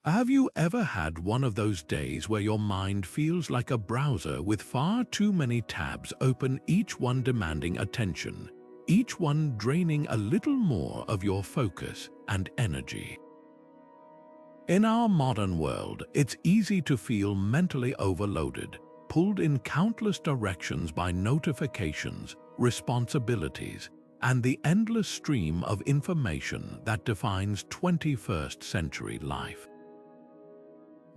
Have you ever had one of those days where your mind feels like a browser with far too many tabs open, each one demanding attention, each one draining a little more of your focus and energy? In our modern world, it's easy to feel mentally overloaded, pulled in countless directions by notifications, responsibilities, and the endless stream of information that defines 21st century life.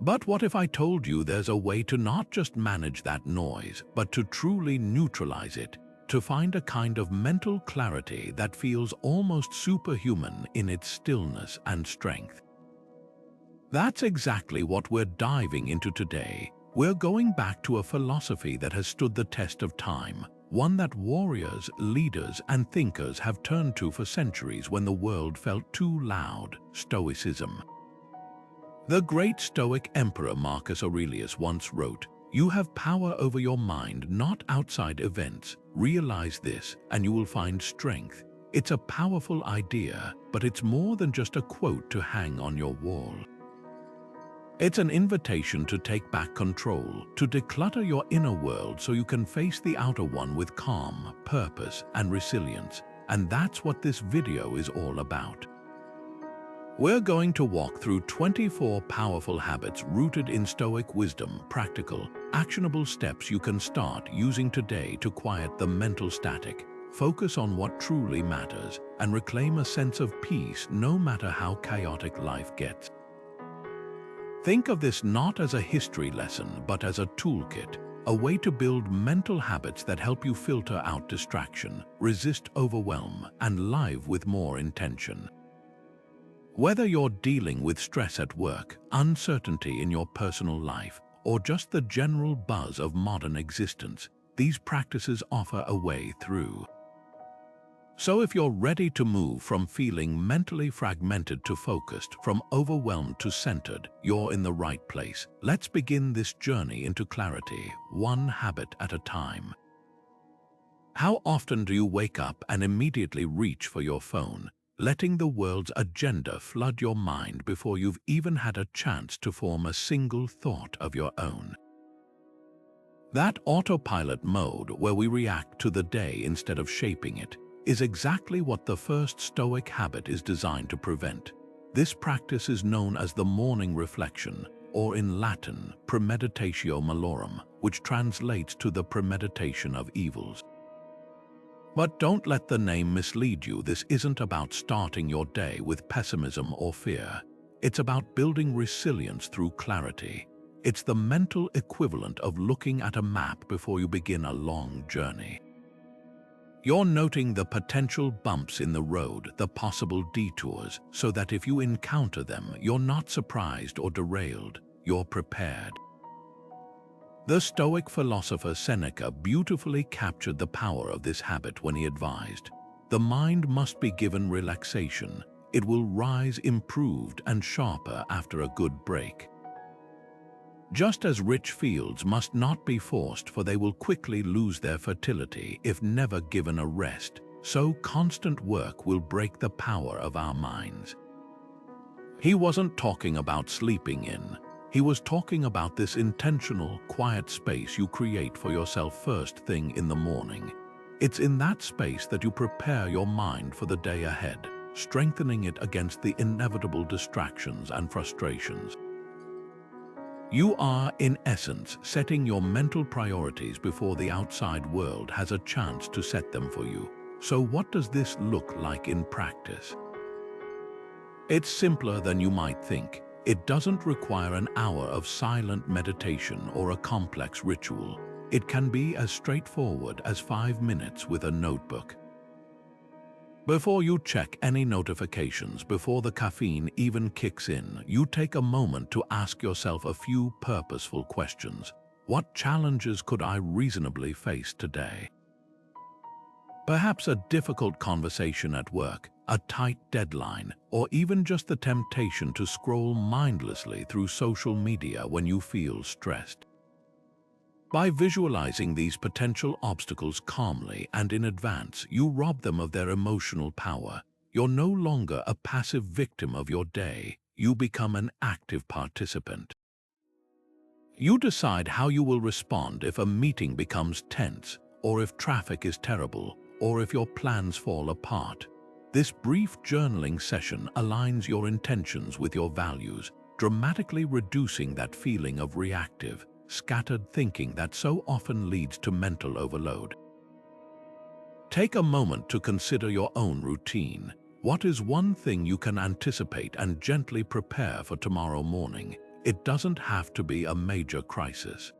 But what if I told you there's a way to not just manage that noise, but to truly neutralize it, to find a kind of mental clarity that feels almost superhuman in its stillness and strength? That's exactly what we're diving into today. We're going back to a philosophy that has stood the test of time, one that warriors, leaders, and thinkers have turned to for centuries when the world felt too loud: Stoicism. The great Stoic emperor Marcus Aurelius once wrote, "You have power over your mind, not outside events. Realize this, and you will find strength." It's a powerful idea, but it's more than just a quote to hang on your wall. It's an invitation to take back control, to declutter your inner world so you can face the outer one with calm, purpose, and resilience. And that's what this video is all about. We're going to walk through 24 powerful habits rooted in Stoic wisdom, practical, actionable steps you can start using today to quiet the mental static, focus on what truly matters, and reclaim a sense of peace no matter how chaotic life gets. Think of this not as a history lesson, but as a toolkit, a way to build mental habits that help you filter out distraction, resist overwhelm, and live with more intention. Whether you're dealing with stress at work, uncertainty in your personal life, or just the general buzz of modern existence, these practices offer a way through. So if you're ready to move from feeling mentally fragmented to focused, from overwhelmed to centered, you're in the right place. Let's begin this journey into clarity, one habit at a time. How often do you wake up and immediately reach for your phone, letting the world's agenda flood your mind before you've even had a chance to form a single thought of your own? That autopilot mode, where we react to the day instead of shaping it, is exactly what the first Stoic habit is designed to prevent. This practice is known as the morning reflection, or in Latin, premeditatio malorum, which translates to the premeditation of evils. But don't let the name mislead you. This isn't about starting your day with pessimism or fear. It's about building resilience through clarity. It's the mental equivalent of looking at a map before you begin a long journey. You're noting the potential bumps in the road, the possible detours, so that if you encounter them, you're not surprised or derailed. You're prepared. The Stoic philosopher Seneca beautifully captured the power of this habit when he advised, "The mind must be given relaxation. It will rise improved and sharper after a good break." Just as rich fields must not be forced, for they will quickly lose their fertility if never given a rest, so constant work will break the power of our minds. He wasn't talking about sleeping in. He was talking about this intentional, quiet space you create for yourself first thing in the morning. It's in that space that you prepare your mind for the day ahead, strengthening it against the inevitable distractions and frustrations. You are, in essence, setting your mental priorities before the outside world has a chance to set them for you. So what does this look like in practice? It's simpler than you might think. It doesn't require an hour of silent meditation or a complex ritual. It can be as straightforward as 5 minutes with a notebook. Before you check any notifications, before the caffeine even kicks in, you take a moment to ask yourself a few purposeful questions. What challenges could I reasonably face today? Perhaps a difficult conversation at work, a tight deadline, or even just the temptation to scroll mindlessly through social media when you feel stressed. By visualizing these potential obstacles calmly and in advance, you rob them of their emotional power. You're no longer a passive victim of your day. you become an active participant. You decide how you will respond if a meeting becomes tense, or if traffic is terrible, or if your plans fall apart. This brief journaling session aligns your intentions with your values, dramatically reducing that feeling of reactive, scattered thinking that so often leads to mental overload. Take a moment to consider your own routine. What is one thing you can anticipate and gently prepare for tomorrow morning? It doesn't have to be a major crisis.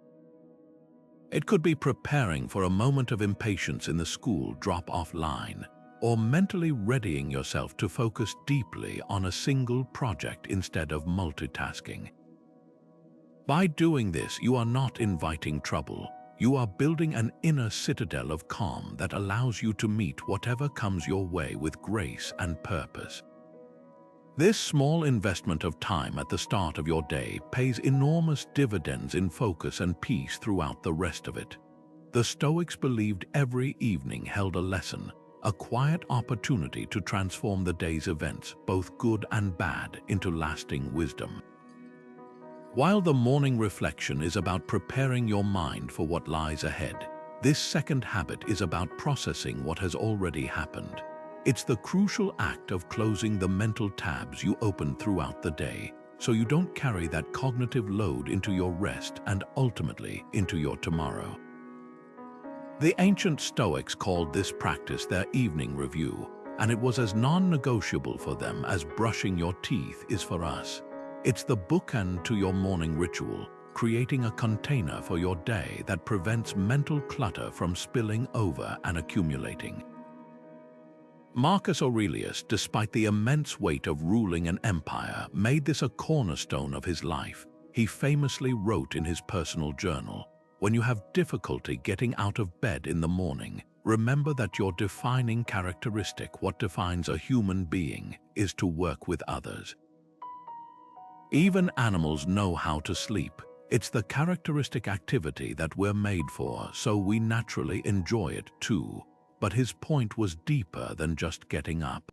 It could be preparing for a moment of impatience in the school drop-off line, or mentally readying yourself to focus deeply on a single project instead of multitasking. By doing this, you are not inviting trouble. You are building an inner citadel of calm that allows you to meet whatever comes your way with grace and purpose. This small investment of time at the start of your day pays enormous dividends in focus and peace throughout the rest of it. The Stoics believed every evening held a lesson, a quiet opportunity to transform the day's events, both good and bad, into lasting wisdom. While the morning reflection is about preparing your mind for what lies ahead, this second habit is about processing what has already happened. It's the crucial act of closing the mental tabs you open throughout the day, so you don't carry that cognitive load into your rest and ultimately into your tomorrow. The ancient Stoics called this practice their evening review, and it was as non-negotiable for them as brushing your teeth is for us. It's the bookend to your morning ritual, creating a container for your day that prevents mental clutter from spilling over and accumulating. Marcus Aurelius, despite the immense weight of ruling an empire, made this a cornerstone of his life. He famously wrote in his personal journal, "When you have difficulty getting out of bed in the morning, remember that your defining characteristic, what defines a human being, is to work with others." Even animals know how to sleep. It's the characteristic activity that we're made for, so we naturally enjoy it too. But his point was deeper than just getting up.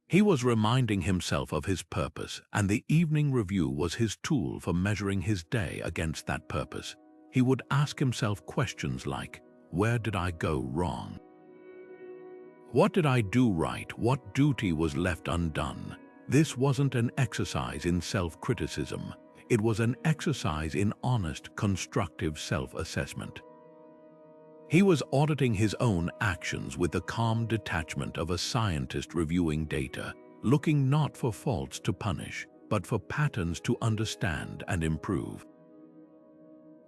He was reminding himself of his purpose, and the evening review was his tool for measuring his day against that purpose. He would ask himself questions like, where did I go wrong? What did I do right? What duty was left undone? This wasn't an exercise in self-criticism. It was an exercise in honest, constructive self-assessment. He was auditing his own actions with the calm detachment of a scientist reviewing data, looking not for faults to punish, but for patterns to understand and improve.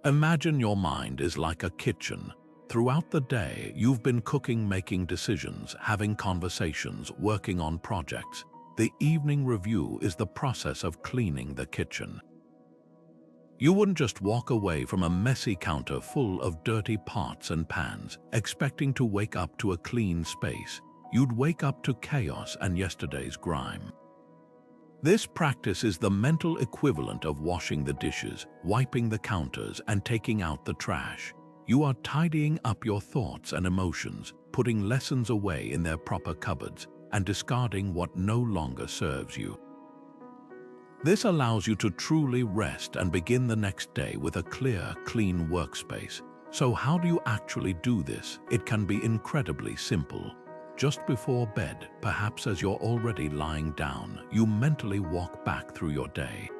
Imagine your mind is like a kitchen. Throughout the day, you've been cooking, making decisions, having conversations, working on projects. The evening review is the process of cleaning the kitchen. You wouldn't just walk away from a messy counter full of dirty pots and pans, expecting to wake up to a clean space. You'd wake up to chaos and yesterday's grime. This practice is the mental equivalent of washing the dishes, wiping the counters, and taking out the trash. You are tidying up your thoughts and emotions, putting lessons away in their proper cupboards, and discarding what no longer serves you. This allows you to truly rest and begin the next day with a clear, clean workspace. So how do you actually do this? It can be incredibly simple. Just before bed, perhaps as you're already lying down, you mentally walk back through your day.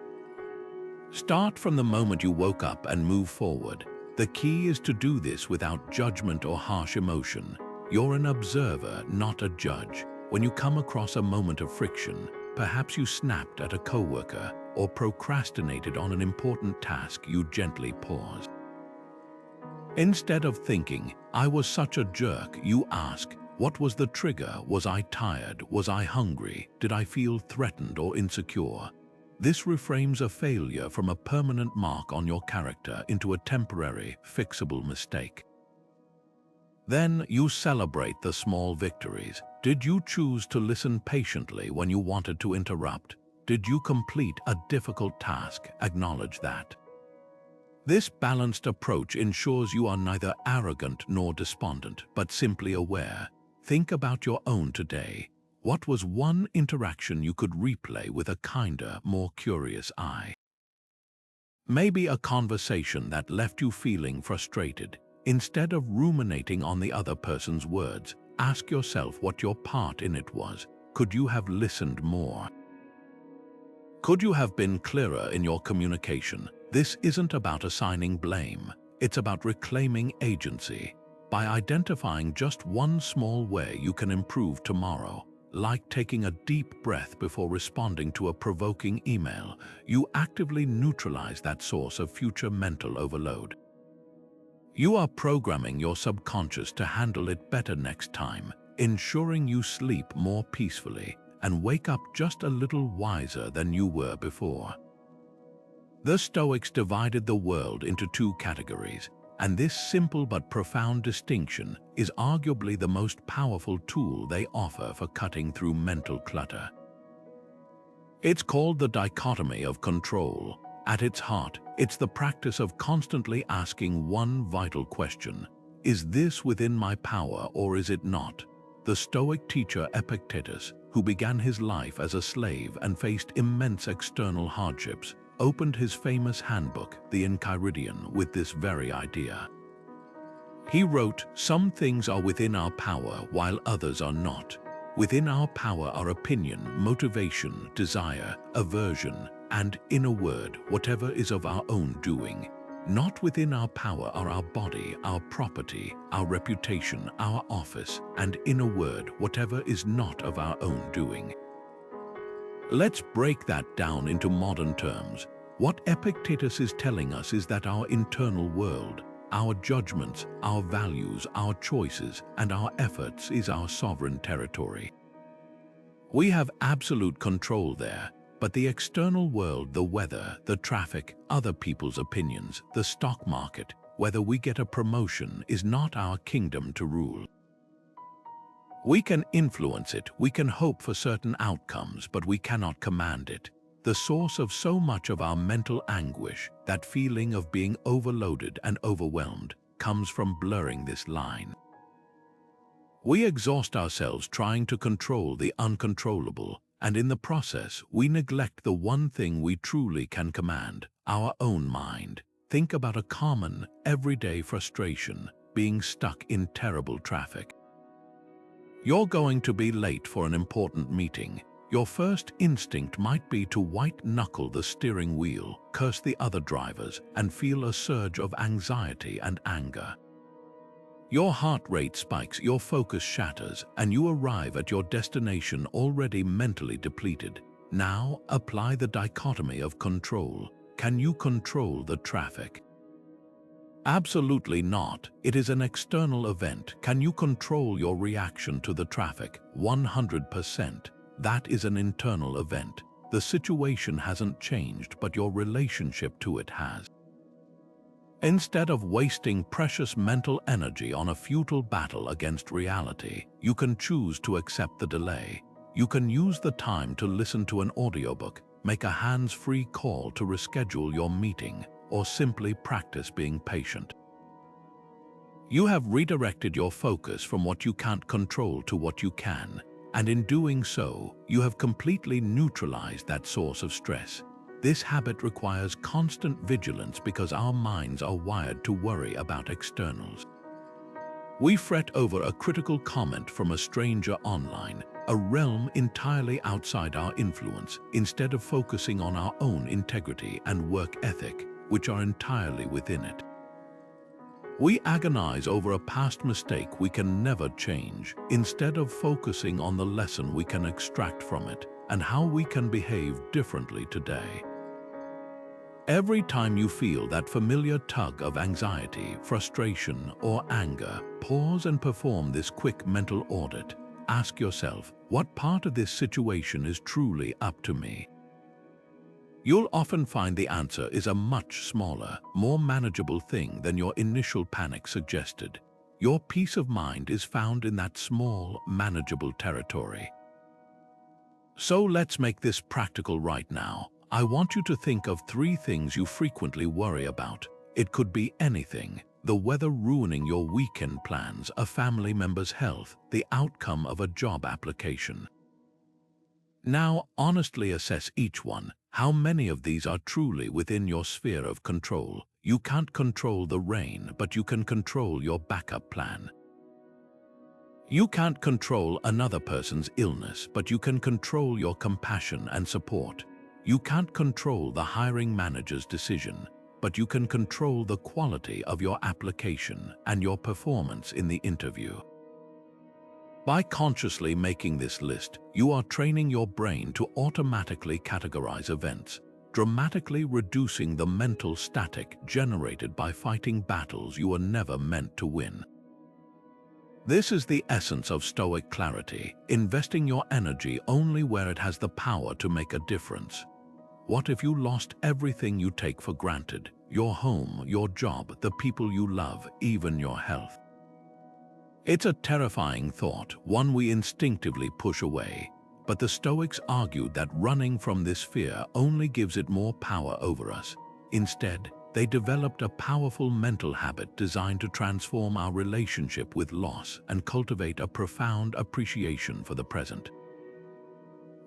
Start from the moment you woke up and move forward. The key is to do this without judgment or harsh emotion. You're an observer, not a judge. When you come across a moment of friction, perhaps you snapped at a coworker or procrastinated on an important task, you gently pause. Instead of thinking, "I was such a jerk," you ask, what was the trigger? Was I tired? Was I hungry? Did I feel threatened or insecure? This reframes a failure from a permanent mark on your character into a temporary, fixable mistake. Then you celebrate the small victories. Did you choose to listen patiently when you wanted to interrupt? Did you complete a difficult task? Acknowledge that. This balanced approach ensures you are neither arrogant nor despondent, but simply aware. Think about your own today. What was one interaction you could replay with a kinder, more curious eye? Maybe a conversation that left you feeling frustrated. Instead of ruminating on the other person's words, ask yourself what your part in it was. Could you have listened more? Could you have been clearer in your communication? This isn't about assigning blame. It's about reclaiming agency. By identifying just one small way you can improve tomorrow, like taking a deep breath before responding to a provoking email, you actively neutralize that source of future mental overload. You are programming your subconscious to handle it better next time, ensuring you sleep more peacefully and wake up just a little wiser than you were before. The Stoics divided the world into two categories, and this simple but profound distinction is arguably the most powerful tool they offer for cutting through mental clutter. It's called the dichotomy of control. At its heart, it's the practice of constantly asking one vital question: is this within my power or is it not? The Stoic teacher Epictetus, who began his life as a slave and faced immense external hardships, opened his famous handbook, the Enchiridion, with this very idea. He wrote, "Some things are within our power while others are not. Within our power are opinion, motivation, desire, aversion, and, in a word, whatever is of our own doing. Not within our power are our body, our property, our reputation, our office, and, in a word, whatever is not of our own doing." Let's break that down into modern terms. What Epictetus is telling us is that our internal world, our judgments, our values, our choices, and our efforts is our sovereign territory. We have absolute control there, but the external world, the weather, the traffic, other people's opinions, the stock market, whether we get a promotion, is not our kingdom to rule. We can influence it, we can hope for certain outcomes, but we cannot command it. The source of so much of our mental anguish, that feeling of being overloaded and overwhelmed, comes from blurring this line. We exhaust ourselves trying to control the uncontrollable, and in the process, we neglect the one thing we truly can command, our own mind. Think about a common, everyday frustration, being stuck in terrible traffic. You're going to be late for an important meeting. Your first instinct might be to white-knuckle the steering wheel, curse the other drivers, and feel a surge of anxiety and anger. Your heart rate spikes, your focus shatters, and you arrive at your destination already mentally depleted. Now, apply the dichotomy of control. Can you control the traffic? Absolutely not. It is an external event. Can you control your reaction to the traffic? 100%. That is an internal event. The situation hasn't changed, but your relationship to it has. Instead of wasting precious mental energy on a futile battle against reality, you can choose to accept the delay. You can use the time to listen to an audiobook, make a hands-free call to reschedule your meeting, or simply practice being patient. You have redirected your focus from what you can't control to what you can, and in doing so, you have completely neutralized that source of stress. This habit requires constant vigilance because our minds are wired to worry about externals. We fret over a critical comment from a stranger online, a realm entirely outside our influence, instead of focusing on our own integrity and work ethic, which are entirely within it. We agonize over a past mistake we can never change, instead of focusing on the lesson we can extract from it and how we can behave differently today. Every time you feel that familiar tug of anxiety, frustration, or anger, pause and perform this quick mental audit. Ask yourself, what part of this situation is truly up to me? You'll often find the answer is a much smaller, more manageable thing than your initial panic suggested. Your peace of mind is found in that small, manageable territory. So let's make this practical right now. I want you to think of 3 things you frequently worry about. It could be anything: the weather ruining your weekend plans, a family member's health, the outcome of a job application. Now, honestly assess each one. How many of these are truly within your sphere of control? You can't control the rain, but you can control your backup plan. You can't control another person's illness, but you can control your compassion and support. You can't control the hiring manager's decision, but you can control the quality of your application and your performance in the interview. By consciously making this list, you are training your brain to automatically categorize events, dramatically reducing the mental static generated by fighting battles you were never meant to win. This is the essence of Stoic clarity, investing your energy only where it has the power to make a difference. What if you lost everything you take for granted? Your home, your job, the people you love, even your health. It's a terrifying thought, one we instinctively push away, but the Stoics argued that running from this fear only gives it more power over us. Instead, they developed a powerful mental habit designed to transform our relationship with loss and cultivate a profound appreciation for the present.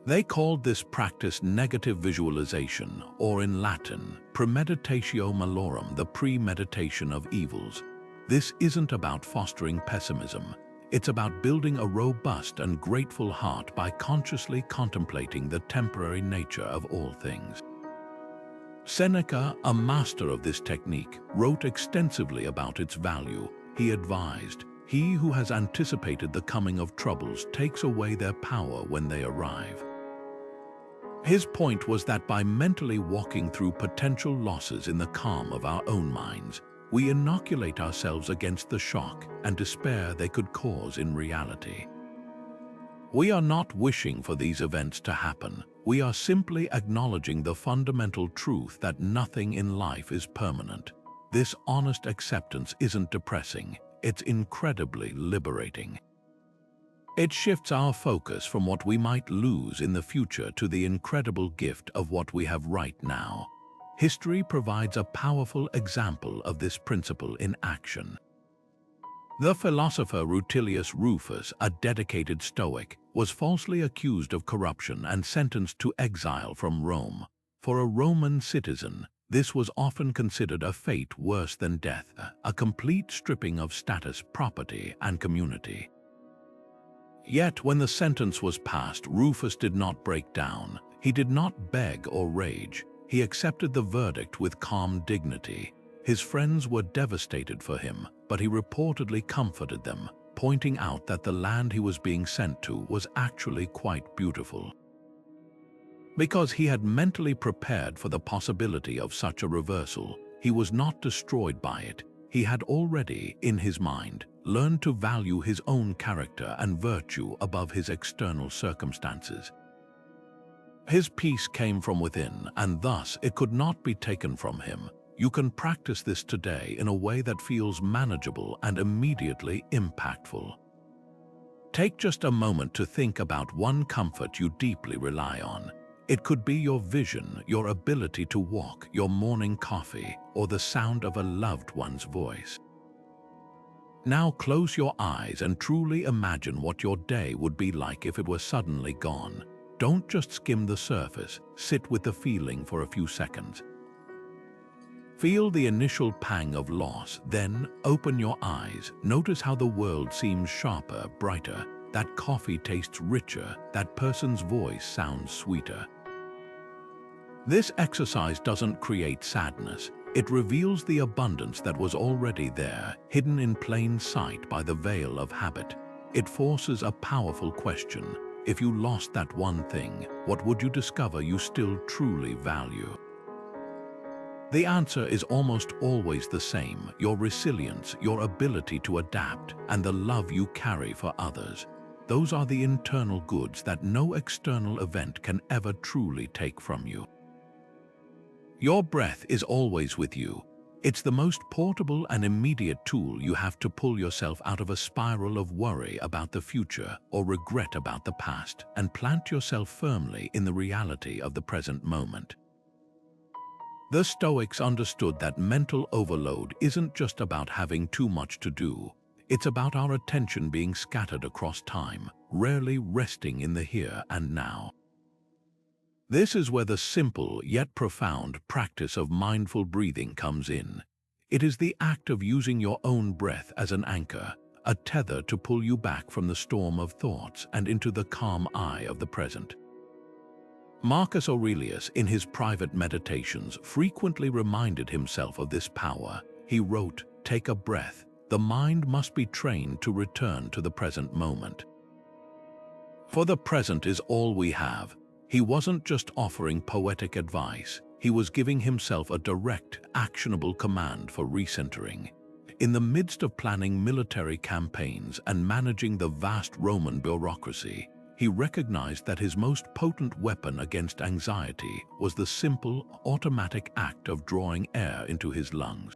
They called this practice negative visualization, or in Latin, premeditatio malorum, the premeditation of evils. This isn't about fostering pessimism. It's about building a robust and grateful heart by consciously contemplating the temporary nature of all things. Seneca, a master of this technique, wrote extensively about its value. He advised, "He who has anticipated the coming of troubles takes away their power when they arrive." His point was that by mentally walking through potential losses in the calm of our own minds, we inoculate ourselves against the shock and despair they could cause in reality. We are not wishing for these events to happen. We are simply acknowledging the fundamental truth that nothing in life is permanent. This honest acceptance isn't depressing, it's incredibly liberating. It shifts our focus from what we might lose in the future to the incredible gift of what we have right now. History provides a powerful example of this principle in action. The philosopher Rutilius Rufus, a dedicated Stoic, was falsely accused of corruption and sentenced to exile from Rome. For a Roman citizen, this was often considered a fate worse than death, a complete stripping of status, property, and community. Yet when the sentence was passed, Rufus did not break down. He did not beg or rage. He accepted the verdict with calm dignity. His friends were devastated for him, but he reportedly comforted them, pointing out that the land he was being sent to was actually quite beautiful. Because he had mentally prepared for the possibility of such a reversal, he was not destroyed by it. He had already, in his mind, learned to value his own character and virtue above his external circumstances. His peace came from within, and thus it could not be taken from him. You can practice this today in a way that feels manageable and immediately impactful. Take just a moment to think about one comfort you deeply rely on. It could be your vision, your ability to walk, your morning coffee, or the sound of a loved one's voice. Now close your eyes and truly imagine what your day would be like if it were suddenly gone. Don't just skim the surface, sit with the feeling for a few seconds. Feel the initial pang of loss, then open your eyes. Notice how the world seems sharper, brighter, that coffee tastes richer, that person's voice sounds sweeter. This exercise doesn't create sadness. It reveals the abundance that was already there, hidden in plain sight by the veil of habit. It forces a powerful question. If you lost that one thing, what would you discover you still truly value? The answer is almost always the same: your resilience, your ability to adapt, and the love you carry for others. Those are the internal goods that no external event can ever truly take from you. Your breath is always with you. It's the most portable and immediate tool you have to pull yourself out of a spiral of worry about the future or regret about the past, and plant yourself firmly in the reality of the present moment. The Stoics understood that mental overload isn't just about having too much to do. It's about our attention being scattered across time, rarely resting in the here and now. This is where the simple yet profound practice of mindful breathing comes in. It is the act of using your own breath as an anchor, a tether to pull you back from the storm of thoughts and into the calm eye of the present. Marcus Aurelius, in his private meditations, frequently reminded himself of this power. He wrote, "Take a breath. The mind must be trained to return to the present moment." For the present is all we have. He wasn't just offering poetic advice. He was giving himself a direct, actionable command for recentering. In the midst of planning military campaigns and managing the vast Roman bureaucracy, he recognized that his most potent weapon against anxiety was the simple, automatic act of drawing air into his lungs.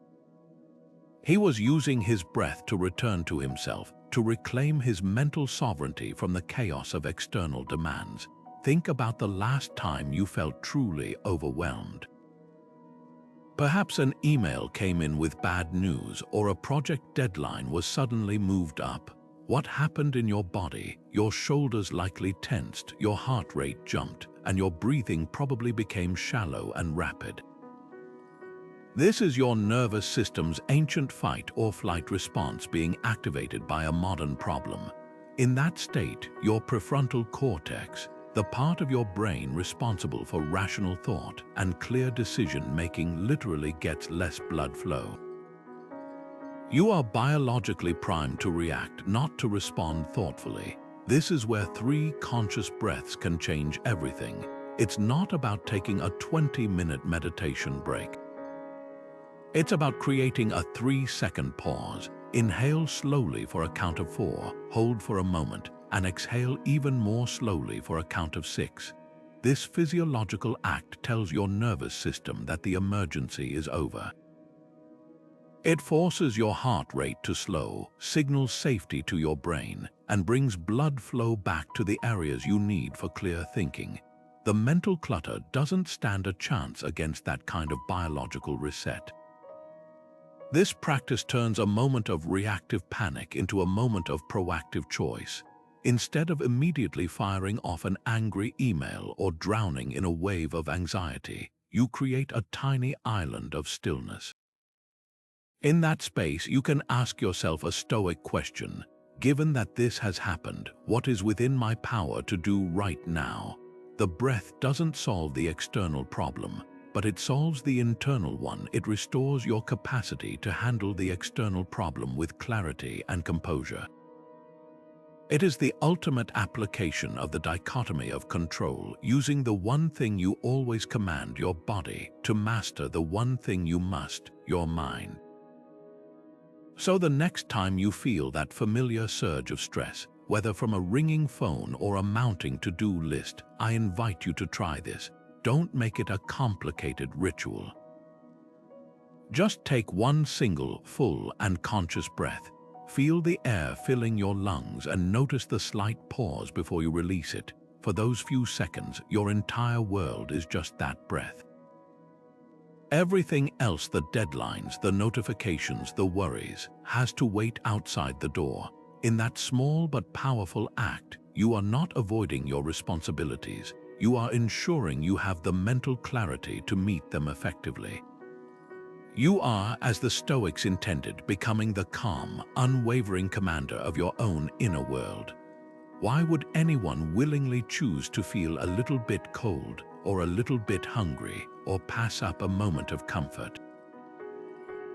He was using his breath to return to himself, to reclaim his mental sovereignty from the chaos of external demands. Think about the last time you felt truly overwhelmed. Perhaps an email came in with bad news, or a project deadline was suddenly moved up. What happened in your body? Your shoulders likely tensed, your heart rate jumped, and your breathing probably became shallow and rapid. This is your nervous system's ancient fight or flight response being activated by a modern problem. In that state, your prefrontal cortex, the part of your brain responsible for rational thought and clear decision-making, literally gets less blood flow. You are biologically primed to react, not to respond thoughtfully. This is where 3 conscious breaths can change everything. It's not about taking a 20-minute meditation break. It's about creating a 3-second pause. Inhale slowly for a count of 4, hold for a moment, and exhale even more slowly for a count of 6. This physiological act tells your nervous system that the emergency is over. It forces your heart rate to slow, signals safety to your brain, and brings blood flow back to the areas you need for clear thinking. The mental clutter doesn't stand a chance against that kind of biological reset. This practice turns a moment of reactive panic into a moment of proactive choice. Instead of immediately firing off an angry email or drowning in a wave of anxiety, you create a tiny island of stillness. In that space, you can ask yourself a Stoic question. Given that this has happened, what is within my power to do right now? The breath doesn't solve the external problem, but it solves the internal one. It restores your capacity to handle the external problem with clarity and composure. It is the ultimate application of the dichotomy of control, using the one thing you always command, your body, to master the one thing you must, your mind. So the next time you feel that familiar surge of stress, whether from a ringing phone or a mounting to-do list, I invite you to try this. Don't make it a complicated ritual. Just take one single, full, and conscious breath. Feel the air filling your lungs and notice the slight pause before you release it. For those few seconds, your entire world is just that breath. Everything else, the deadlines, the notifications, the worries, has to wait outside the door. In that small but powerful act, you are not avoiding your responsibilities. You are ensuring you have the mental clarity to meet them effectively. You are, as the Stoics intended, becoming the calm, unwavering commander of your own inner world. Why would anyone willingly choose to feel a little bit cold, or a little bit hungry, or pass up a moment of comfort?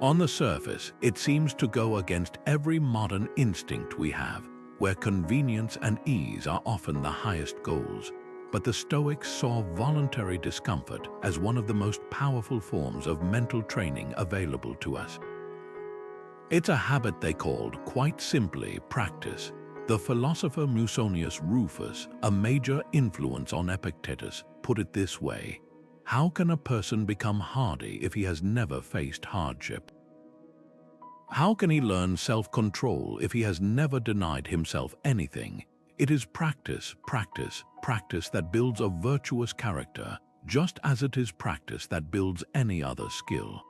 On the surface, it seems to go against every modern instinct we have, where convenience and ease are often the highest goals. But the Stoics saw voluntary discomfort as one of the most powerful forms of mental training available to us. It's a habit they called, quite simply, practice. The philosopher Musonius Rufus, a major influence on Epictetus, put it this way: how can a person become hardy if he has never faced hardship? How can he learn self-control if he has never denied himself anything? It is practice, practice, practice that builds a virtuous character, just as it is practice that builds any other skill.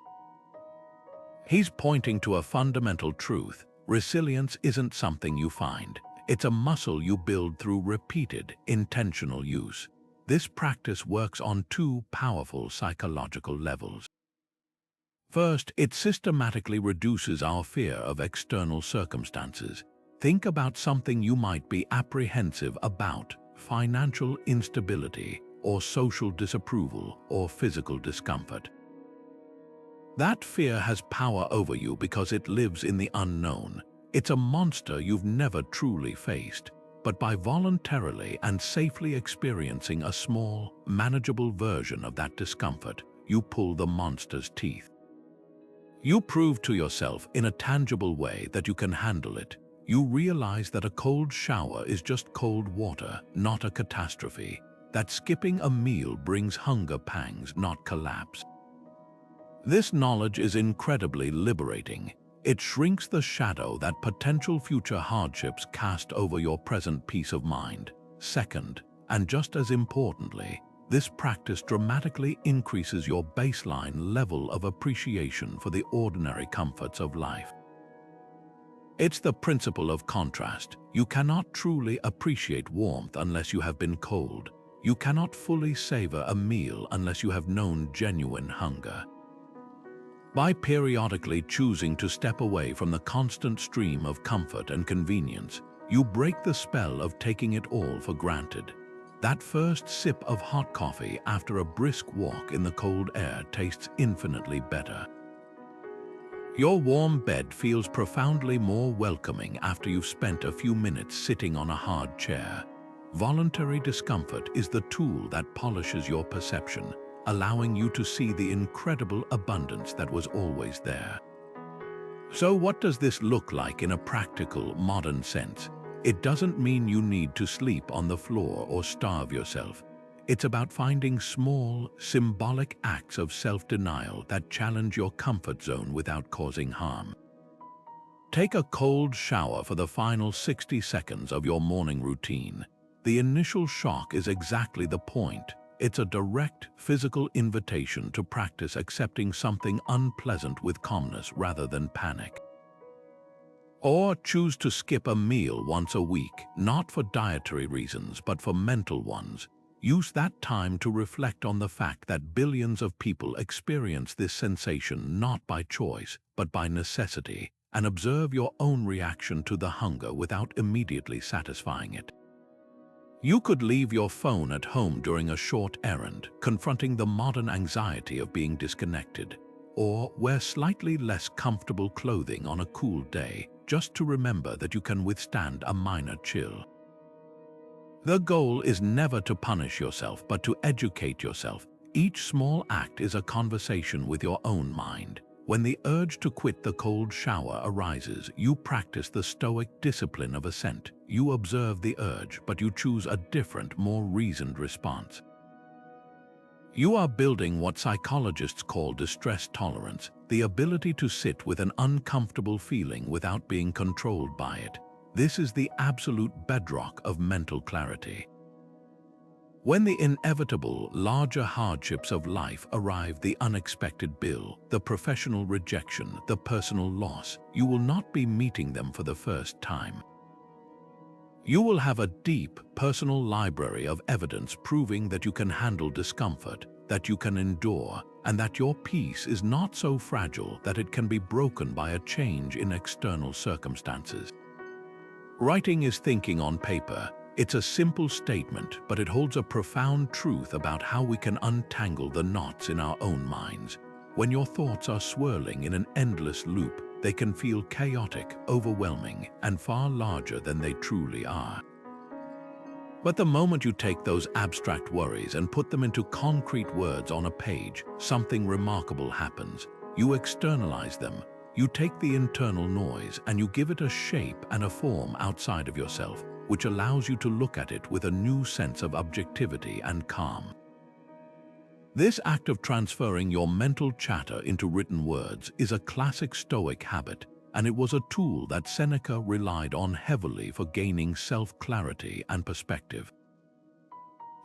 He's pointing to a fundamental truth. Resilience isn't something you find. It's a muscle you build through repeated, intentional use. This practice works on two powerful psychological levels. First, it systematically reduces our fear of external circumstances. Think about something you might be apprehensive about: financial instability, or social disapproval, or physical discomfort. That fear has power over you because it lives in the unknown. It's a monster you've never truly faced. But by voluntarily and safely experiencing a small, manageable version of that discomfort, you pull the monster's teeth. You prove to yourself in a tangible way that you can handle it. You realize that a cold shower is just cold water, not a catastrophe. That skipping a meal brings hunger pangs, not collapse. This knowledge is incredibly liberating. It shrinks the shadow that potential future hardships cast over your present peace of mind. Second, and just as importantly, this practice dramatically increases your baseline level of appreciation for the ordinary comforts of life. It's the principle of contrast. You cannot truly appreciate warmth unless you have been cold. You cannot fully savor a meal unless you have known genuine hunger. By periodically choosing to step away from the constant stream of comfort and convenience, you break the spell of taking it all for granted. That first sip of hot coffee after a brisk walk in the cold air tastes infinitely better. Your warm bed feels profoundly more welcoming after you've spent a few minutes sitting on a hard chair. Voluntary discomfort is the tool that polishes your perception, allowing you to see the incredible abundance that was always there. So what does this look like in a practical, modern sense? It doesn't mean you need to sleep on the floor or starve yourself. It's about finding small, symbolic acts of self-denial that challenge your comfort zone without causing harm. Take a cold shower for the final 60 seconds of your morning routine. The initial shock is exactly the point. It's a direct, physical invitation to practice accepting something unpleasant with calmness rather than panic. Or choose to skip a meal once a week, not for dietary reasons but for mental ones. Use that time to reflect on the fact that billions of people experience this sensation not by choice, but by necessity, and observe your own reaction to the hunger without immediately satisfying it. You could leave your phone at home during a short errand, confronting the modern anxiety of being disconnected, or wear slightly less comfortable clothing on a cool day, just to remember that you can withstand a minor chill. The goal is never to punish yourself, but to educate yourself. Each small act is a conversation with your own mind. When the urge to quit the cold shower arises, you practice the Stoic discipline of assent. You observe the urge, but you choose a different, more reasoned response. You are building what psychologists call distress tolerance, the ability to sit with an uncomfortable feeling without being controlled by it. This is the absolute bedrock of mental clarity. When the inevitable, larger hardships of life arrive, the unexpected bill, the professional rejection, the personal loss, you will not be meeting them for the first time. You will have a deep, personal library of evidence proving that you can handle discomfort, that you can endure, and that your peace is not so fragile that it can be broken by a change in external circumstances. Writing is thinking on paper. It's a simple statement, but it holds a profound truth about how we can untangle the knots in our own minds. When your thoughts are swirling in an endless loop, they can feel chaotic, overwhelming, and far larger than they truly are. But the moment you take those abstract worries and put them into concrete words on a page, something remarkable happens. You externalize them. You take the internal noise and you give it a shape and a form outside of yourself, which allows you to look at it with a new sense of objectivity and calm. This act of transferring your mental chatter into written words is a classic Stoic habit, and it was a tool that Seneca relied on heavily for gaining self-clarity and perspective.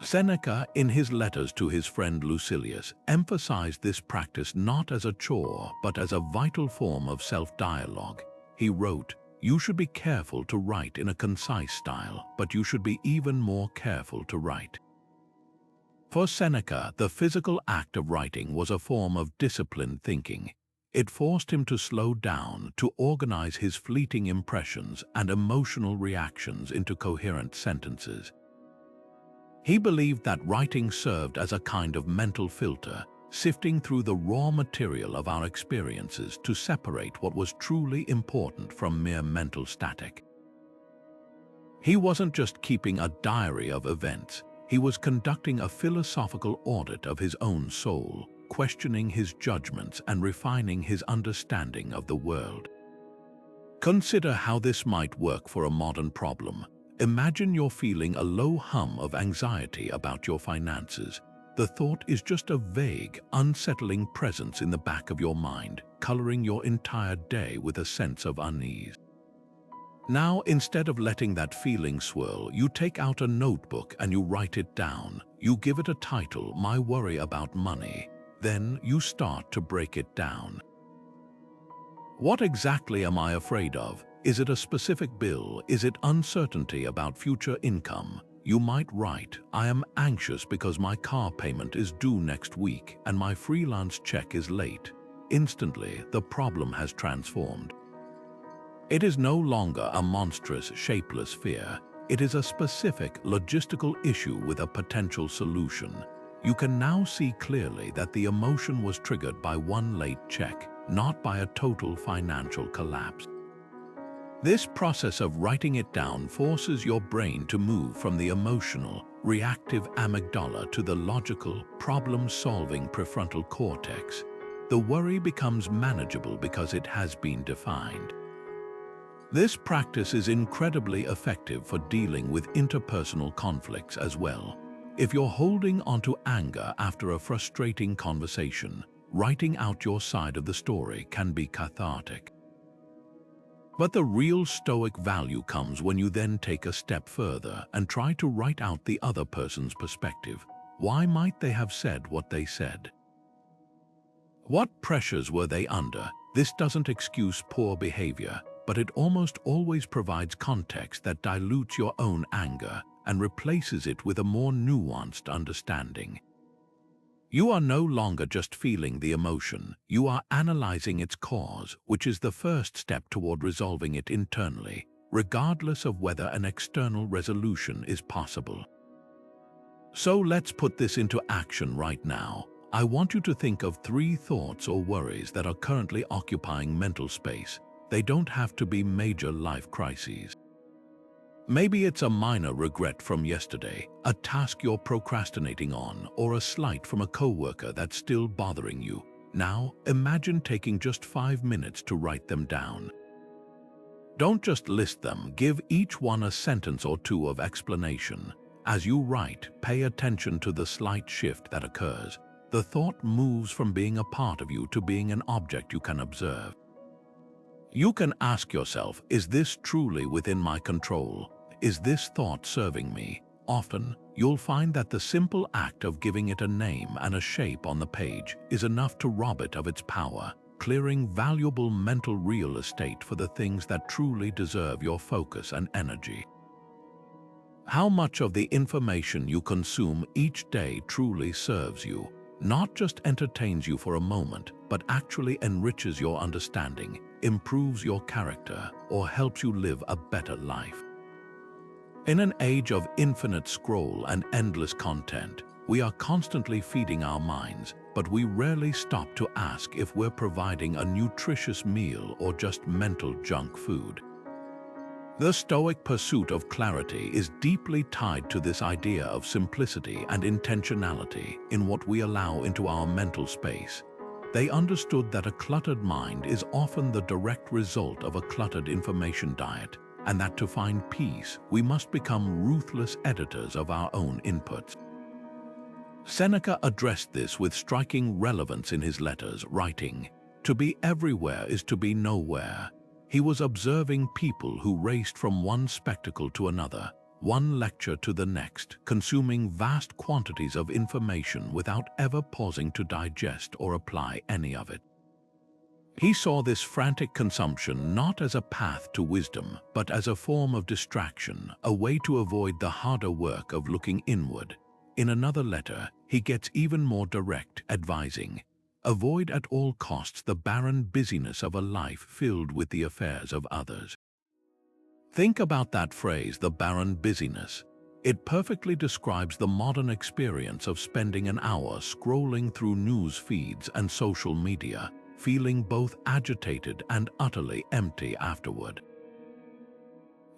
Seneca, in his letters to his friend Lucilius, emphasized this practice not as a chore but as a vital form of self-dialogue. He wrote, "You should be careful to write in a concise style, but you should be even more careful to write." For Seneca, the physical act of writing was a form of disciplined thinking. It forced him to slow down, to organize his fleeting impressions and emotional reactions into coherent sentences. He believed that writing served as a kind of mental filter, sifting through the raw material of our experiences to separate what was truly important from mere mental static. He wasn't just keeping a diary of events, he was conducting a philosophical audit of his own soul, questioning his judgments and refining his understanding of the world. Consider how this might work for a modern problem. Imagine you're feeling a low hum of anxiety about your finances. The thought is just a vague, unsettling presence in the back of your mind, coloring your entire day with a sense of unease. Now, instead of letting that feeling swirl, you take out a notebook and you write it down. You give it a title, My Worry About Money. Then you start to break it down. What exactly am I afraid of? Is it a specific bill? Is it uncertainty about future income? You might write, I am anxious because my car payment is due next week and my freelance check is late. Instantly, the problem has transformed. It is no longer a monstrous, shapeless fear. It is a specific, logistical issue with a potential solution. You can now see clearly that the emotion was triggered by one late check, not by a total financial collapse. This process of writing it down forces your brain to move from the emotional, reactive amygdala to the logical, problem-solving prefrontal cortex. The worry becomes manageable because it has been defined. This practice is incredibly effective for dealing with interpersonal conflicts as well. If you're holding onto anger after a frustrating conversation, writing out your side of the story can be cathartic. But the real Stoic value comes when you then take a step further and try to write out the other person's perspective. Why might they have said what they said? What pressures were they under? This doesn't excuse poor behavior, but it almost always provides context that dilutes your own anger and replaces it with a more nuanced understanding. You are no longer just feeling the emotion, you are analyzing its cause, which is the first step toward resolving it internally, regardless of whether an external resolution is possible. So let's put this into action right now. I want you to think of 3 thoughts or worries that are currently occupying mental space. They don't have to be major life crises. Maybe it's a minor regret from yesterday, a task you're procrastinating on, or a slight from a coworker that's still bothering you. Now, imagine taking just 5 minutes to write them down. Don't just list them, give each one a sentence or 2 of explanation. As you write, pay attention to the slight shift that occurs. The thought moves from being a part of you to being an object you can observe. You can ask yourself, is this truly within my control? Is this thought serving me? Often, you'll find that the simple act of giving it a name and a shape on the page is enough to rob it of its power, clearing valuable mental real estate for the things that truly deserve your focus and energy. How much of the information you consume each day truly serves you? Not just entertains you for a moment, but actually enriches your understanding, improves your character, or helps you live a better life. In an age of infinite scroll and endless content, we are constantly feeding our minds, but we rarely stop to ask if we're providing a nutritious meal or just mental junk food. The Stoic pursuit of clarity is deeply tied to this idea of simplicity and intentionality in what we allow into our mental space. They understood that a cluttered mind is often the direct result of a cluttered information diet, and that to find peace, we must become ruthless editors of our own inputs. Seneca addressed this with striking relevance in his letters, writing, "To be everywhere is to be nowhere." He was observing people who raced from one spectacle to another, one lecture to the next, consuming vast quantities of information without ever pausing to digest or apply any of it. He saw this frantic consumption not as a path to wisdom, but as a form of distraction, a way to avoid the harder work of looking inward. In another letter, he gets even more direct, advising, avoid at all costs the barren busyness of a life filled with the affairs of others. Think about that phrase, the barren busyness. It perfectly describes the modern experience of spending an hour scrolling through news feeds and social media, feeling both agitated and utterly empty afterward.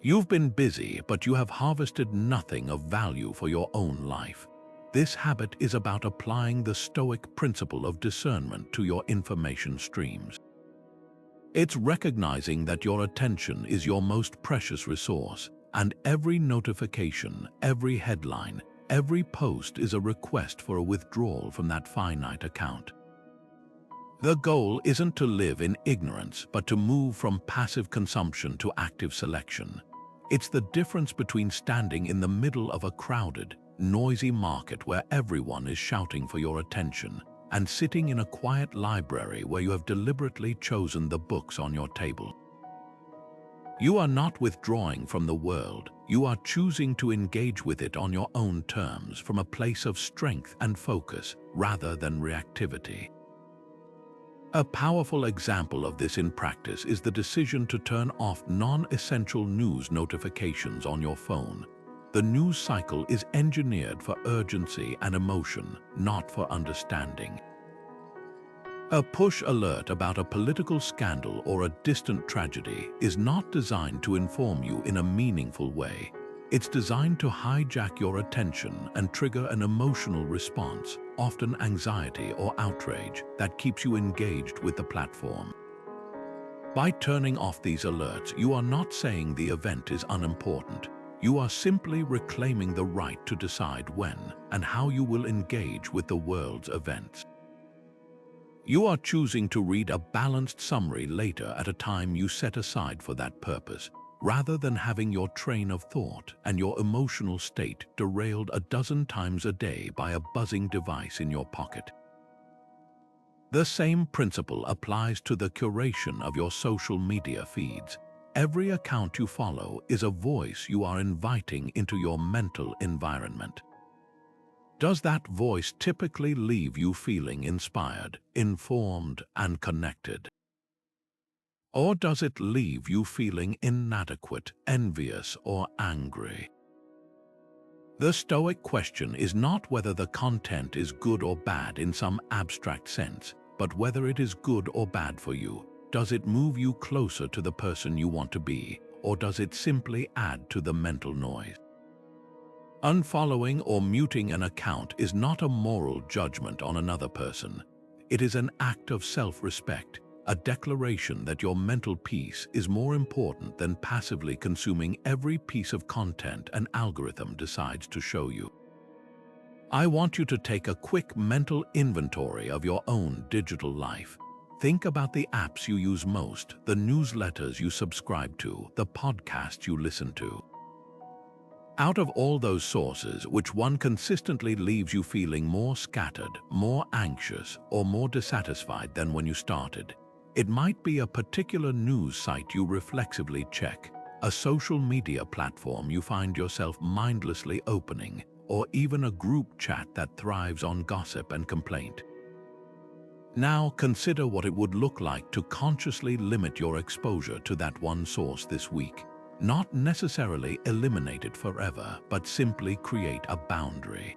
You've been busy, but you have harvested nothing of value for your own life. This habit is about applying the Stoic principle of discernment to your information streams. It's recognizing that your attention is your most precious resource, and every notification, every headline, every post is a request for a withdrawal from that finite account. The goal isn't to live in ignorance, but to move from passive consumption to active selection. It's the difference between standing in the middle of a crowded, noisy market where everyone is shouting for your attention, and sitting in a quiet library where you have deliberately chosen the books on your table. You are not withdrawing from the world, you are choosing to engage with it on your own terms from a place of strength and focus rather than reactivity. A powerful example of this in practice is the decision to turn off non-essential news notifications on your phone. The news cycle is engineered for urgency and emotion, not for understanding. A push alert about a political scandal or a distant tragedy is not designed to inform you in a meaningful way. It's designed to hijack your attention and trigger an emotional response, often anxiety or outrage, that keeps you engaged with the platform. By turning off these alerts, you are not saying the event is unimportant. You are simply reclaiming the right to decide when and how you will engage with the world's events. You are choosing to read a balanced summary later at a time you set aside for that purpose, rather than having your train of thought and your emotional state derailed a dozen times a day by a buzzing device in your pocket. The same principle applies to the curation of your social media feeds. Every account you follow is a voice you are inviting into your mental environment. Does that voice typically leave you feeling inspired, informed, and connected? Or does it leave you feeling inadequate, envious, or angry? The Stoic question is not whether the content is good or bad in some abstract sense, but whether it is good or bad for you. Does it move you closer to the person you want to be, or does it simply add to the mental noise? Unfollowing or muting an account is not a moral judgment on another person. It is an act of self-respect, a declaration that your mental peace is more important than passively consuming every piece of content an algorithm decides to show you. I want you to take a quick mental inventory of your own digital life. Think about the apps you use most, the newsletters you subscribe to, the podcasts you listen to. Out of all those sources, which one consistently leaves you feeling more scattered, more anxious, or more dissatisfied than when you started? It might be a particular news site you reflexively check, a social media platform you find yourself mindlessly opening, or even a group chat that thrives on gossip and complaint. Now consider what it would look like to consciously limit your exposure to that one source this week. Not necessarily eliminate it forever, but simply create a boundary.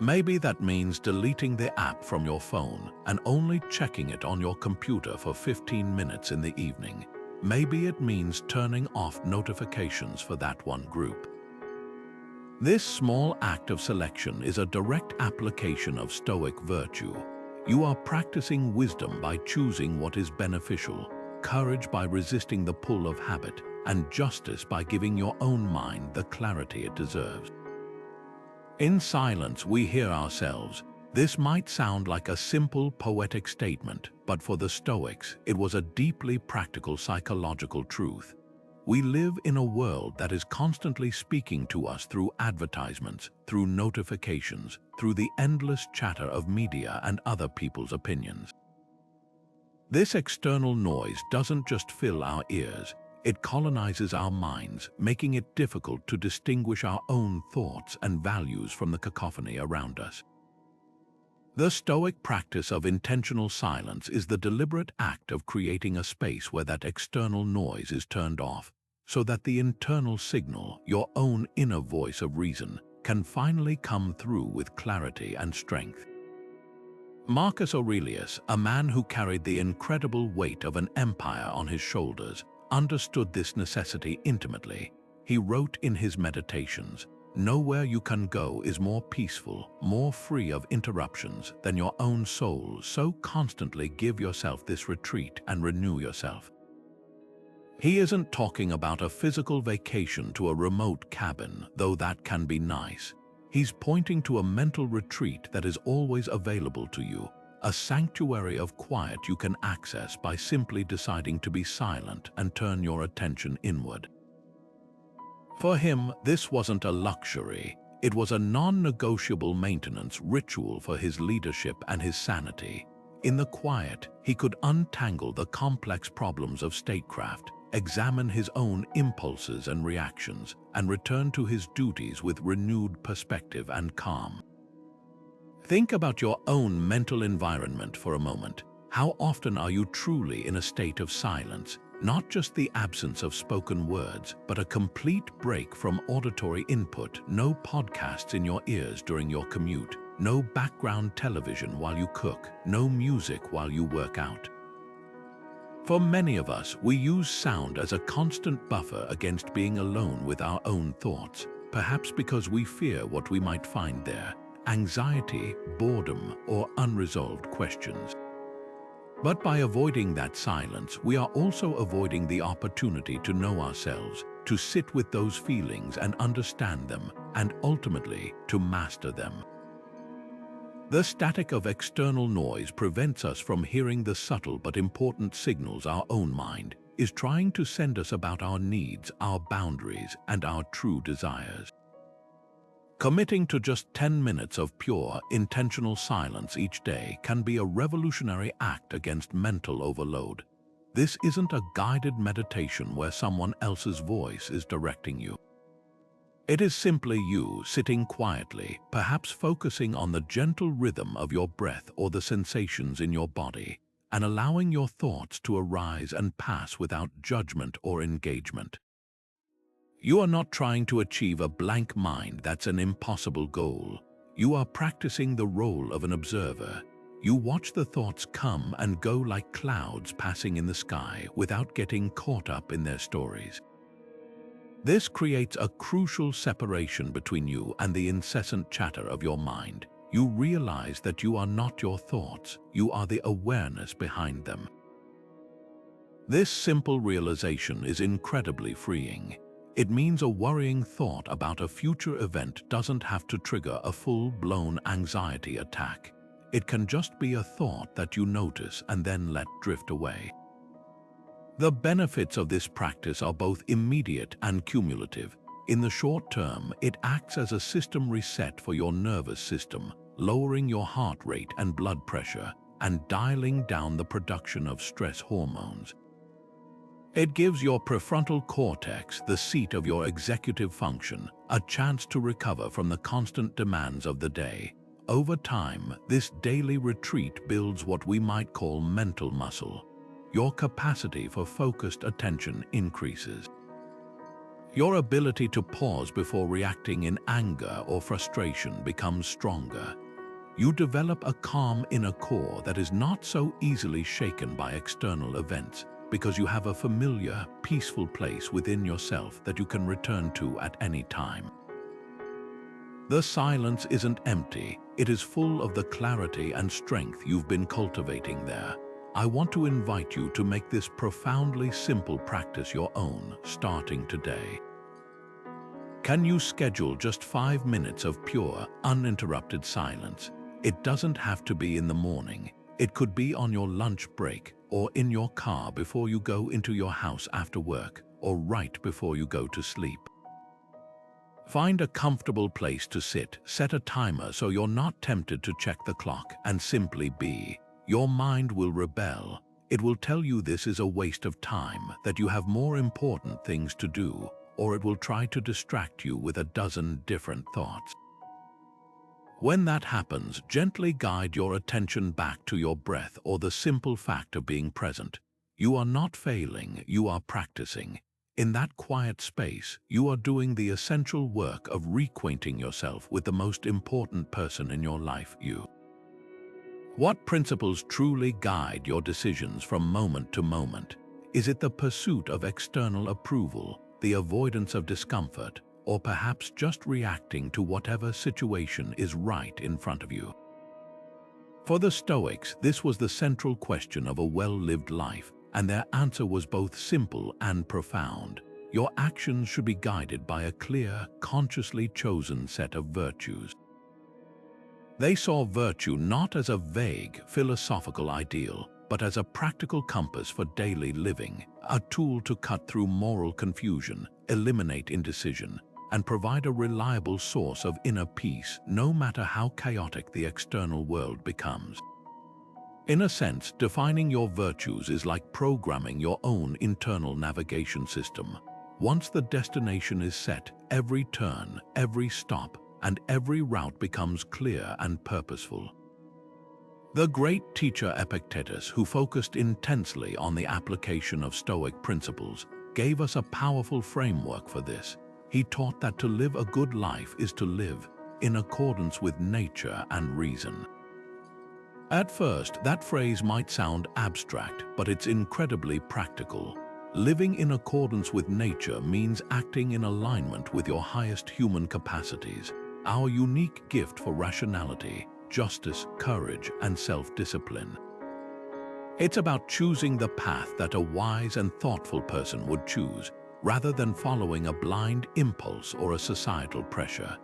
Maybe that means deleting the app from your phone and only checking it on your computer for 15 minutes in the evening. Maybe it means turning off notifications for that one group. This small act of selection is a direct application of Stoic virtue. You are practicing wisdom by choosing what is beneficial, courage by resisting the pull of habit, and justice by giving your own mind the clarity it deserves. In silence, we hear ourselves. This might sound like a simple poetic statement, but for the Stoics, it was a deeply practical psychological truth. We live in a world that is constantly speaking to us through advertisements, through notifications, through the endless chatter of media and other people's opinions. This external noise doesn't just fill our ears, it colonizes our minds, making it difficult to distinguish our own thoughts and values from the cacophony around us. The Stoic practice of intentional silence is the deliberate act of creating a space where that external noise is turned off, so that the internal signal, your own inner voice of reason, can finally come through with clarity and strength. Marcus Aurelius, a man who carried the incredible weight of an empire on his shoulders, understood this necessity intimately. He wrote in his Meditations, "Nowhere you can go is more peaceful, more free of interruptions than your own soul, so constantly give yourself this retreat and renew yourself." He isn't talking about a physical vacation to a remote cabin, though that can be nice. He's pointing to a mental retreat that is always available to you, a sanctuary of quiet you can access by simply deciding to be silent and turn your attention inward. For him, this wasn't a luxury. It was a non-negotiable maintenance ritual for his leadership and his sanity. In the quiet, he could untangle the complex problems of statecraft, examine his own impulses and reactions, and return to his duties with renewed perspective and calm. Think about your own mental environment for a moment. How often are you truly in a state of silence? Not just the absence of spoken words, but a complete break from auditory input, no podcasts in your ears during your commute, no background television while you cook, no music while you work out. For many of us, we use sound as a constant buffer against being alone with our own thoughts, perhaps because we fear what we might find there, anxiety, boredom, or unresolved questions. But by avoiding that silence, we are also avoiding the opportunity to know ourselves, to sit with those feelings and understand them, and ultimately, to master them. The static of external noise prevents us from hearing the subtle but important signals our own mind is trying to send us about our needs, our boundaries, and our true desires. Committing to just 10 minutes of pure, intentional silence each day can be a revolutionary act against mental overload. This isn't a guided meditation where someone else's voice is directing you. It is simply you sitting quietly, perhaps focusing on the gentle rhythm of your breath or the sensations in your body, and allowing your thoughts to arise and pass without judgment or engagement. You are not trying to achieve a blank mind. That's an impossible goal. You are practicing the role of an observer. You watch the thoughts come and go like clouds passing in the sky without getting caught up in their stories. This creates a crucial separation between you and the incessant chatter of your mind. You realize that you are not your thoughts, you are the awareness behind them. This simple realization is incredibly freeing. It means a worrying thought about a future event doesn't have to trigger a full-blown anxiety attack. It can just be a thought that you notice and then let drift away. The benefits of this practice are both immediate and cumulative. In the short term, it acts as a system reset for your nervous system, lowering your heart rate and blood pressure, and dialing down the production of stress hormones. It gives your prefrontal cortex, the seat of your executive function, a chance to recover from the constant demands of the day. Over time, this daily retreat builds what we might call mental muscle. Your capacity for focused attention increases. Your ability to pause before reacting in anger or frustration becomes stronger. You develop a calm inner core that is not so easily shaken by external events, because you have a familiar, peaceful place within yourself that you can return to at any time. The silence isn't empty, it is full of the clarity and strength you've been cultivating there. I want to invite you to make this profoundly simple practice your own, starting today. Can you schedule just 5 minutes of pure, uninterrupted silence? It doesn't have to be in the morning. It could be on your lunch break, or in your car before you go into your house after work, or right before you go to sleep. Find a comfortable place to sit, set a timer so you're not tempted to check the clock, and simply be. Your mind will rebel. It will tell you this is a waste of time, that you have more important things to do, or it will try to distract you with a dozen different thoughts. When that happens, gently guide your attention back to your breath or the simple fact of being present. You are not failing, you are practicing. In that quiet space, you are doing the essential work of reacquainting yourself with the most important person in your life, you. What principles truly guide your decisions from moment to moment? Is it the pursuit of external approval, the avoidance of discomfort, or perhaps just reacting to whatever situation is right in front of you? For the Stoics, this was the central question of a well-lived life, and their answer was both simple and profound. Your actions should be guided by a clear, consciously chosen set of virtues. They saw virtue not as a vague, philosophical ideal, but as a practical compass for daily living, a tool to cut through moral confusion, eliminate indecision, and provide a reliable source of inner peace, no matter how chaotic the external world becomes. In a sense, defining your virtues is like programming your own internal navigation system. Once the destination is set, every turn, every stop, and every route becomes clear and purposeful. The great teacher Epictetus, who focused intensely on the application of Stoic principles, gave us a powerful framework for this. He taught that to live a good life is to live in accordance with nature and reason. At first, that phrase might sound abstract, but it's incredibly practical. Living in accordance with nature means acting in alignment with your highest human capacities, our unique gift for rationality, justice, courage, and self-discipline. It's about choosing the path that a wise and thoughtful person would choose, rather than following a blind impulse or a societal pressure.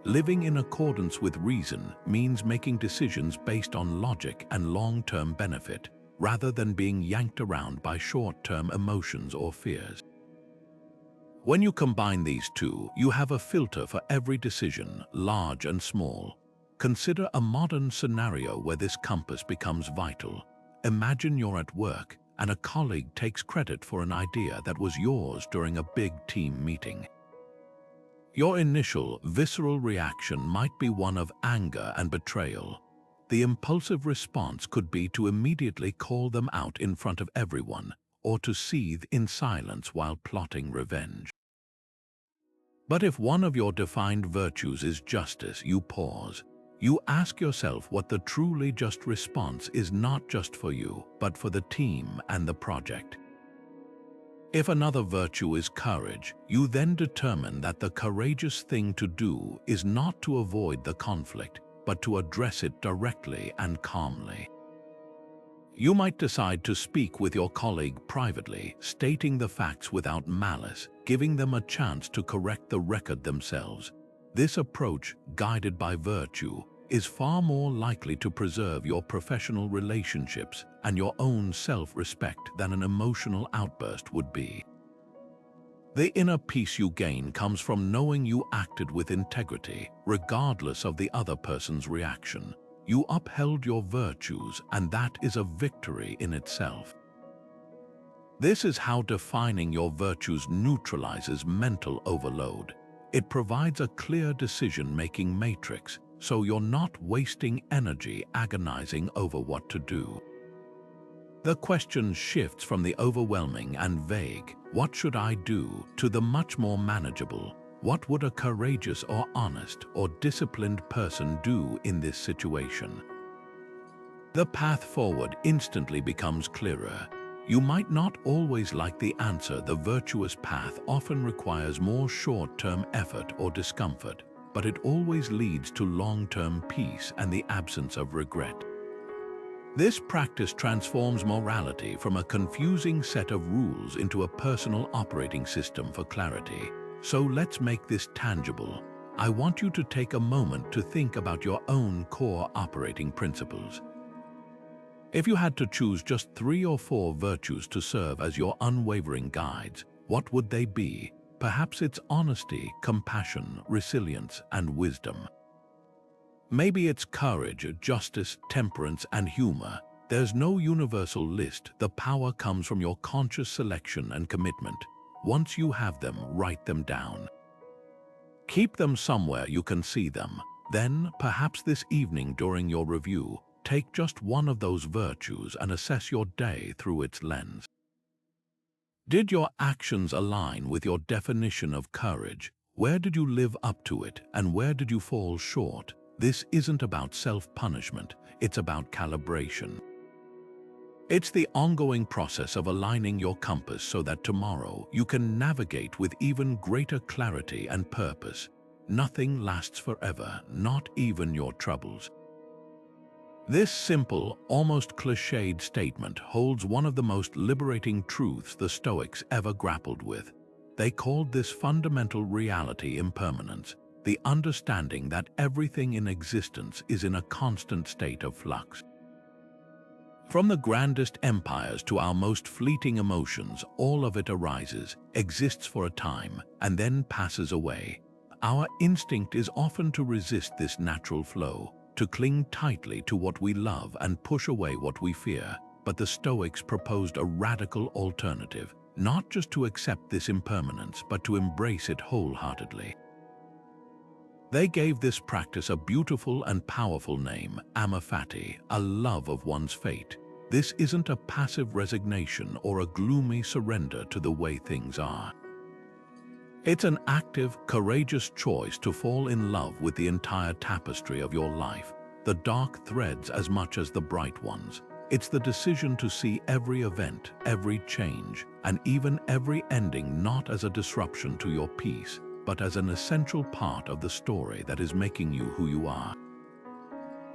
Living in accordance with reason means making decisions based on logic and long-term benefit, rather than being yanked around by short-term emotions or fears. When you combine these two, you have a filter for every decision, large and small. Consider a modern scenario where this compass becomes vital. Imagine you're at work and a colleague takes credit for an idea that was yours during a big team meeting. Your initial, visceral reaction might be one of anger and betrayal. The impulsive response could be to immediately call them out in front of everyone, or to seethe in silence while plotting revenge. But if one of your defined virtues is justice, you pause. You ask yourself what the truly just response is, not just for you, but for the team and the project. If another virtue is courage, you then determine that the courageous thing to do is not to avoid the conflict, but to address it directly and calmly. You might decide to speak with your colleague privately, stating the facts without malice, giving them a chance to correct the record themselves. This approach, guided by virtue, is far more likely to preserve your professional relationships and your own self-respect than an emotional outburst would be. The inner peace you gain comes from knowing you acted with integrity, regardless of the other person's reaction. You upheld your virtues, and that is a victory in itself. This is how defining your virtues neutralizes mental overload. It provides a clear decision-making matrix, so you're not wasting energy agonizing over what to do. The question shifts from the overwhelming and vague, "What should I do?" to the much more manageable, "What would a courageous or honest or disciplined person do in this situation?" The path forward instantly becomes clearer. You might not always like the answer. The virtuous path often requires more short-term effort or discomfort, but it always leads to long-term peace and the absence of regret. This practice transforms morality from a confusing set of rules into a personal operating system for clarity. So let's make this tangible. I want you to take a moment to think about your own core operating principles. If you had to choose just 3 or 4 virtues to serve as your unwavering guides, what would they be? Perhaps it's honesty, compassion, resilience, and wisdom. Maybe it's courage, justice, temperance, and humor. There's no universal list. The power comes from your conscious selection and commitment. Once you have them, write them down. Keep them somewhere you can see them. Then, perhaps this evening during your review, take just one of those virtues and assess your day through its lens. Did your actions align with your definition of courage? Where did you live up to it, and where did you fall short? This isn't about self-punishment, it's about calibration. It's the ongoing process of aligning your compass so that tomorrow you can navigate with even greater clarity and purpose. Nothing lasts forever, not even your troubles. This simple, almost cliched statement holds one of the most liberating truths the Stoics ever grappled with. They called this fundamental reality impermanence, the understanding that everything in existence is in a constant state of flux. From the grandest empires to our most fleeting emotions, all of it arises, exists for a time, and then passes away. Our instinct is often to resist this natural flow, to cling tightly to what we love and push away what we fear. But the Stoics proposed a radical alternative, not just to accept this impermanence, but to embrace it wholeheartedly. They gave this practice a beautiful and powerful name, amor fati, a love of one's fate. This isn't a passive resignation or a gloomy surrender to the way things are. It's an active, courageous choice to fall in love with the entire tapestry of your life, the dark threads as much as the bright ones. It's the decision to see every event, every change, and even every ending not as a disruption to your peace, but as an essential part of the story that is making you who you are.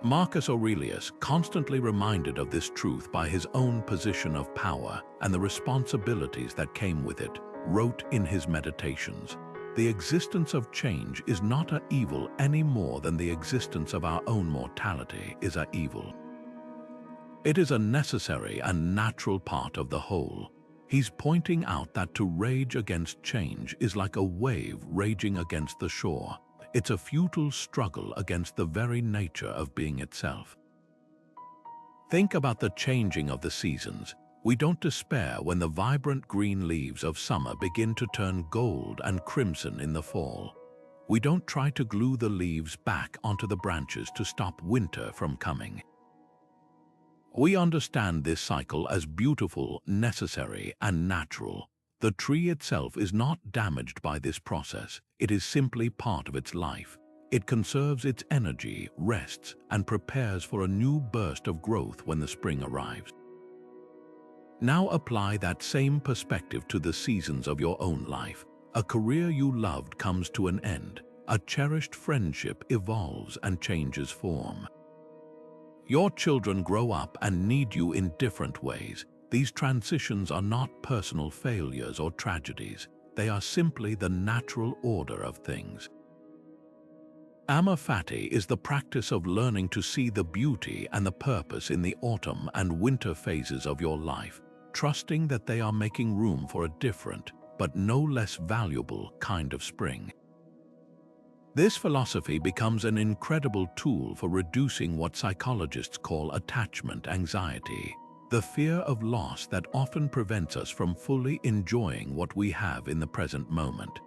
Marcus Aurelius, constantly reminded of this truth by his own position of power and the responsibilities that came with it, wrote in his Meditations, "The existence of change is not an evil any more than the existence of our own mortality is an evil. It is a necessary and natural part of the whole." He's pointing out that to rage against change is like a wave raging against the shore. It's a futile struggle against the very nature of being itself. Think about the changing of the seasons. We don't despair when the vibrant green leaves of summer begin to turn gold and crimson in the fall. We don't try to glue the leaves back onto the branches to stop winter from coming. We understand this cycle as beautiful, necessary, and natural. The tree itself is not damaged by this process. It is simply part of its life. It conserves its energy, rests, and prepares for a new burst of growth when the spring arrives. Now apply that same perspective to the seasons of your own life. A career you loved comes to an end. A cherished friendship evolves and changes form. Your children grow up and need you in different ways. These transitions are not personal failures or tragedies. They are simply the natural order of things. Amor fati is the practice of learning to see the beauty and the purpose in the autumn and winter phases of your life, trusting that they are making room for a different, but no less valuable kind of spring. This philosophy becomes an incredible tool for reducing what psychologists call attachment anxiety, the fear of loss that often prevents us from fully enjoying what we have in the present moment.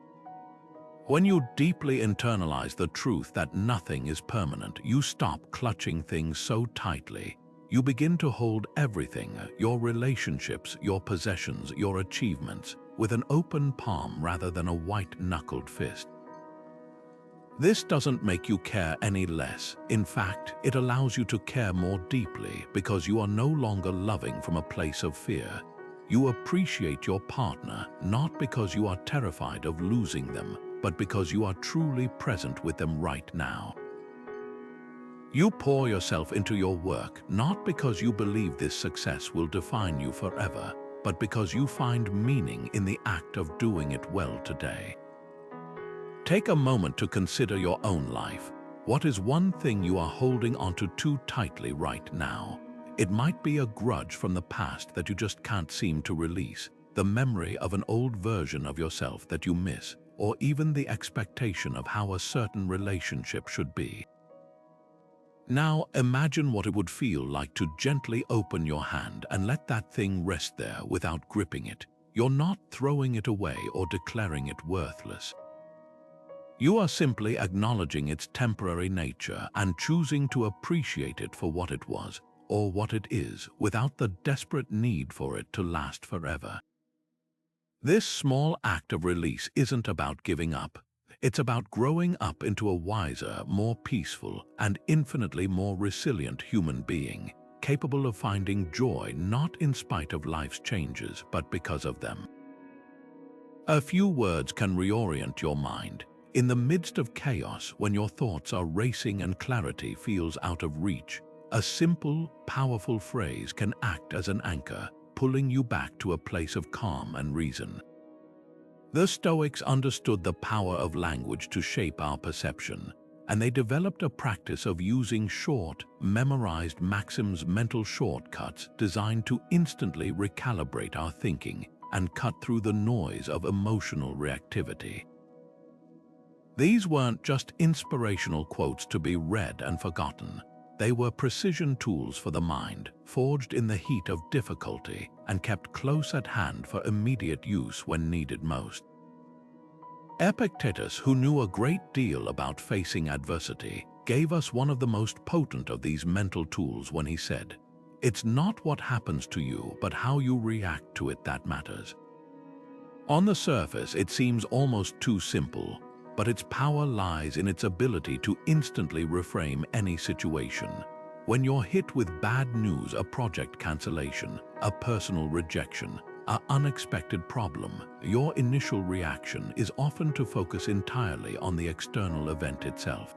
When you deeply internalize the truth that nothing is permanent, you stop clutching things so tightly. You begin to hold everything, your relationships, your possessions, your achievements, with an open palm rather than a white-knuckled fist. This doesn't make you care any less. In fact, it allows you to care more deeply because you are no longer loving from a place of fear. You appreciate your partner not because you are terrified of losing them, but because you are truly present with them right now. You pour yourself into your work not because you believe this success will define you forever, but because you find meaning in the act of doing it well today. Take a moment to consider your own life. What is one thing you are holding onto too tightly right now? It might be a grudge from the past that you just can't seem to release, the memory of an old version of yourself that you miss, or even the expectation of how a certain relationship should be. Now imagine what it would feel like to gently open your hand and let that thing rest there without gripping it. You're not throwing it away or declaring it worthless. You are simply acknowledging its temporary nature and choosing to appreciate it for what it was or what it is without the desperate need for it to last forever. This small act of release isn't about giving up. It's about growing up into a wiser, more peaceful, and infinitely more resilient human being, capable of finding joy not in spite of life's changes, but because of them. A few words can reorient your mind. In the midst of chaos, when your thoughts are racing and clarity feels out of reach, a simple, powerful phrase can act as an anchor, pulling you back to a place of calm and reason. The Stoics understood the power of language to shape our perception, and they developed a practice of using short, memorized maxims, mental shortcuts designed to instantly recalibrate our thinking and cut through the noise of emotional reactivity. These weren't just inspirational quotes to be read and forgotten. They were precision tools for the mind, forged in the heat of difficulty and kept close at hand for immediate use when needed most. Epictetus, who knew a great deal about facing adversity, gave us one of the most potent of these mental tools when he said, "It's not what happens to you, but how you react to it that matters." On the surface, it seems almost too simple, but its power lies in its ability to instantly reframe any situation. When you're hit with bad news, a project cancellation, a personal rejection, an unexpected problem, your initial reaction is often to focus entirely on the external event itself.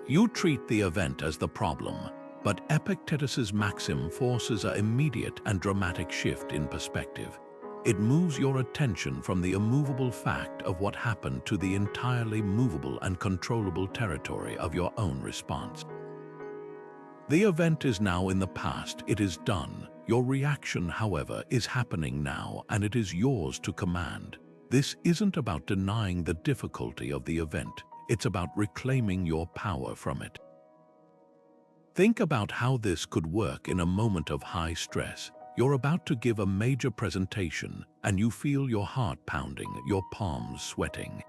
You treat the event as the problem, but Epictetus's maxim forces an immediate and dramatic shift in perspective. It moves your attention from the immovable fact of what happened to the entirely movable and controllable territory of your own response. The event is now in the past, it is done. Your reaction, however, is happening now, and it is yours to command. This isn't about denying the difficulty of the event, it's about reclaiming your power from it. Think about how this could work in a moment of high stress. You're about to give a major presentation, and you feel your heart pounding, your palms sweating.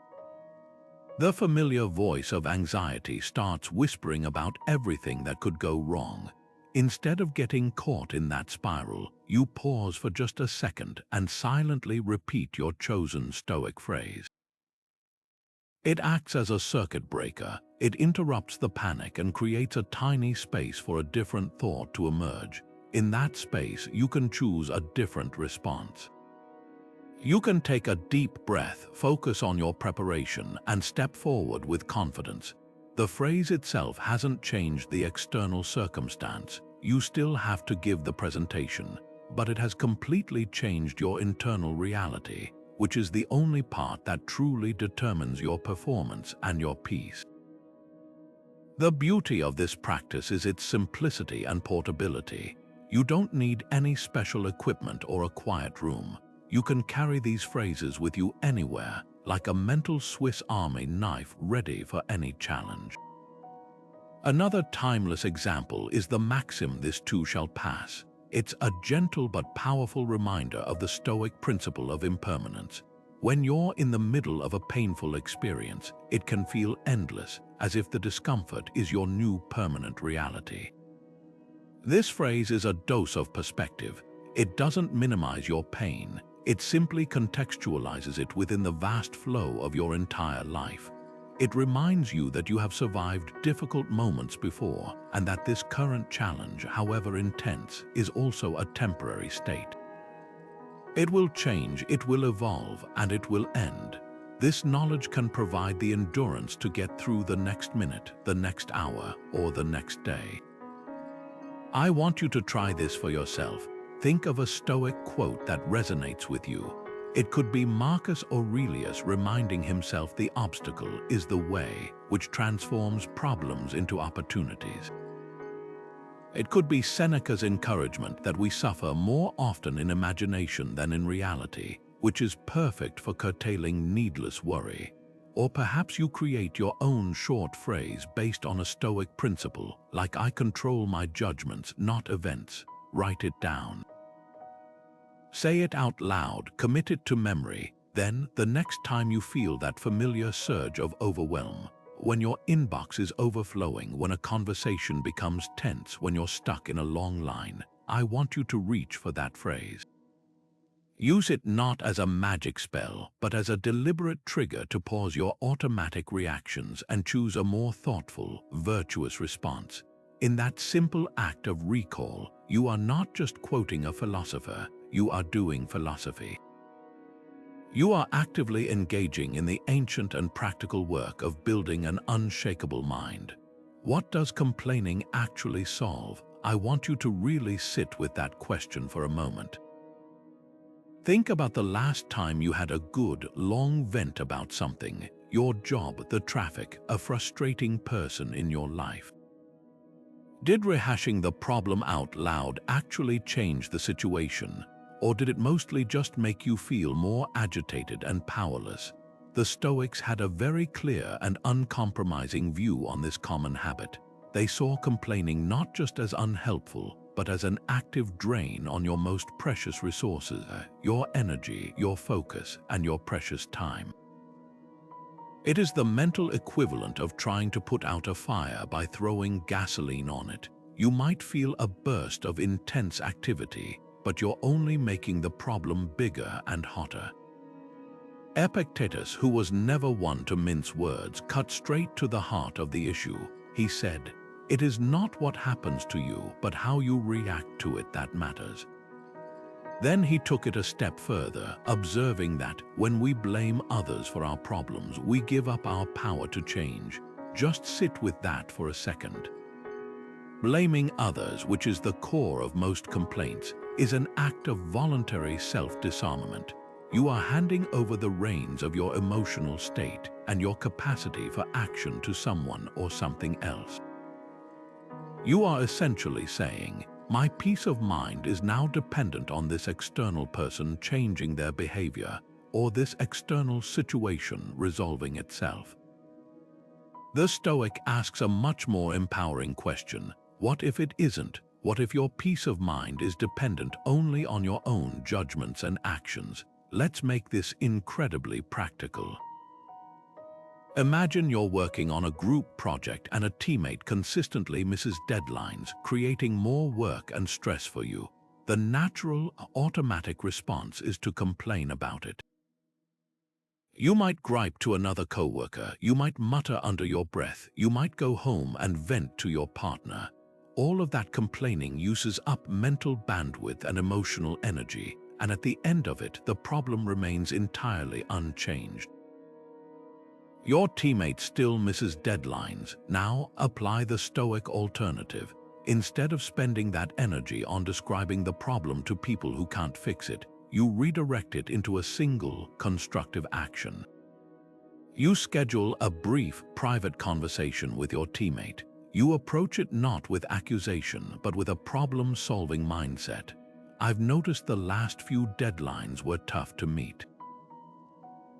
The familiar voice of anxiety starts whispering about everything that could go wrong. Instead of getting caught in that spiral, you pause for just a second and silently repeat your chosen Stoic phrase. It acts as a circuit breaker. It interrupts the panic and creates a tiny space for a different thought to emerge. In that space, you can choose a different response. You can take a deep breath, focus on your preparation, and step forward with confidence. The phrase itself hasn't changed the external circumstance. You still have to give the presentation, but it has completely changed your internal reality, which is the only part that truly determines your performance and your peace. The beauty of this practice is its simplicity and portability. You don't need any special equipment or a quiet room. You can carry these phrases with you anywhere, like a mental Swiss Army knife ready for any challenge. Another timeless example is the maxim, "This too shall pass." It's a gentle but powerful reminder of the Stoic principle of impermanence. When you're in the middle of a painful experience, it can feel endless, as if the discomfort is your new permanent reality. This phrase is a dose of perspective. It doesn't minimize your pain. It simply contextualizes it within the vast flow of your entire life. It reminds you that you have survived difficult moments before, and that this current challenge, however intense, is also a temporary state. It will change, it will evolve, and it will end. This knowledge can provide the endurance to get through the next minute, the next hour, or the next day. I want you to try this for yourself. Think of a Stoic quote that resonates with you. It could be Marcus Aurelius reminding himself the obstacle is the way, which transforms problems into opportunities. It could be Seneca's encouragement that we suffer more often in imagination than in reality, which is perfect for curtailing needless worry. Or perhaps you create your own short phrase based on a Stoic principle, like "I control my judgments, not events." Write it down. Say it out loud, commit it to memory. Then, the next time you feel that familiar surge of overwhelm, when your inbox is overflowing, when a conversation becomes tense, when you're stuck in a long line, I want you to reach for that phrase. Use it not as a magic spell, but as a deliberate trigger to pause your automatic reactions and choose a more thoughtful, virtuous response. In that simple act of recall, you are not just quoting a philosopher, you are doing philosophy. You are actively engaging in the ancient and practical work of building an unshakable mind. What does complaining actually solve? I want you to really sit with that question for a moment. Think about the last time you had a good, long vent about something, your job, the traffic, a frustrating person in your life. Did rehashing the problem out loud actually change the situation? Or did it mostly just make you feel more agitated and powerless? The Stoics had a very clear and uncompromising view on this common habit. They saw complaining not just as unhelpful, but as an active drain on your most precious resources, your energy, your focus, and your precious time. It is the mental equivalent of trying to put out a fire by throwing gasoline on it. You might feel a burst of intense activity, but you're only making the problem bigger and hotter. Epictetus, who was never one to mince words, cut straight to the heart of the issue. He said, "It is not what happens to you, but how you react to it that matters." Then he took it a step further, observing that when we blame others for our problems, we give up our power to change. Just sit with that for a second. Blaming others, which is the core of most complaints, is an act of voluntary self-disarmament. You are handing over the reins of your emotional state and your capacity for action to someone or something else. You are essentially saying, my peace of mind is now dependent on this external person changing their behavior or this external situation resolving itself. The Stoic asks a much more empowering question. What if it isn't? What if your peace of mind is dependent only on your own judgments and actions? Let's make this incredibly practical. Imagine you're working on a group project and a teammate consistently misses deadlines, creating more work and stress for you. The natural, automatic response is to complain about it. You might gripe to another coworker, you might mutter under your breath, you might go home and vent to your partner. All of that complaining uses up mental bandwidth and emotional energy, and at the end of it, the problem remains entirely unchanged. Your teammate still misses deadlines. Now apply the Stoic alternative. Instead of spending that energy on describing the problem to people who can't fix it, you redirect it into a single, constructive action. You schedule a brief, private conversation with your teammate. You approach it not with accusation, but with a problem-solving mindset. I've noticed the last few deadlines were tough to meet.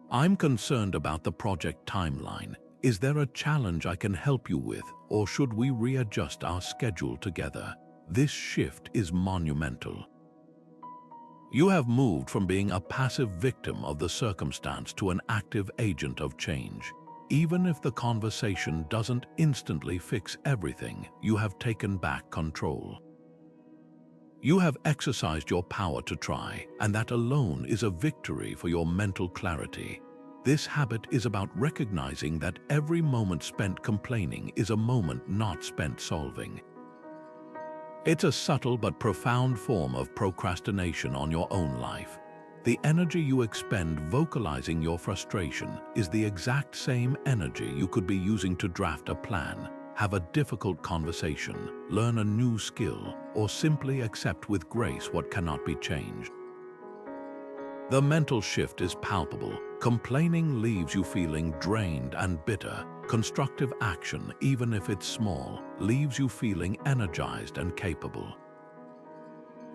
I'm concerned about the project timeline. Is there a challenge I can help you with, or should we readjust our schedule together? This shift is monumental. You have moved from being a passive victim of the circumstance to an active agent of change. Even if the conversation doesn't instantly fix everything, you have taken back control. You have exercised your power to try, and that alone is a victory for your mental clarity. This habit is about recognizing that every moment spent complaining is a moment not spent solving. It's a subtle but profound form of procrastination on your own life. The energy you expend vocalizing your frustration is the exact same energy you could be using to draft a plan, have a difficult conversation, learn a new skill, or simply accept with grace what cannot be changed. The mental shift is palpable. Complaining leaves you feeling drained and bitter. Constructive action, even if it's small, leaves you feeling energized and capable.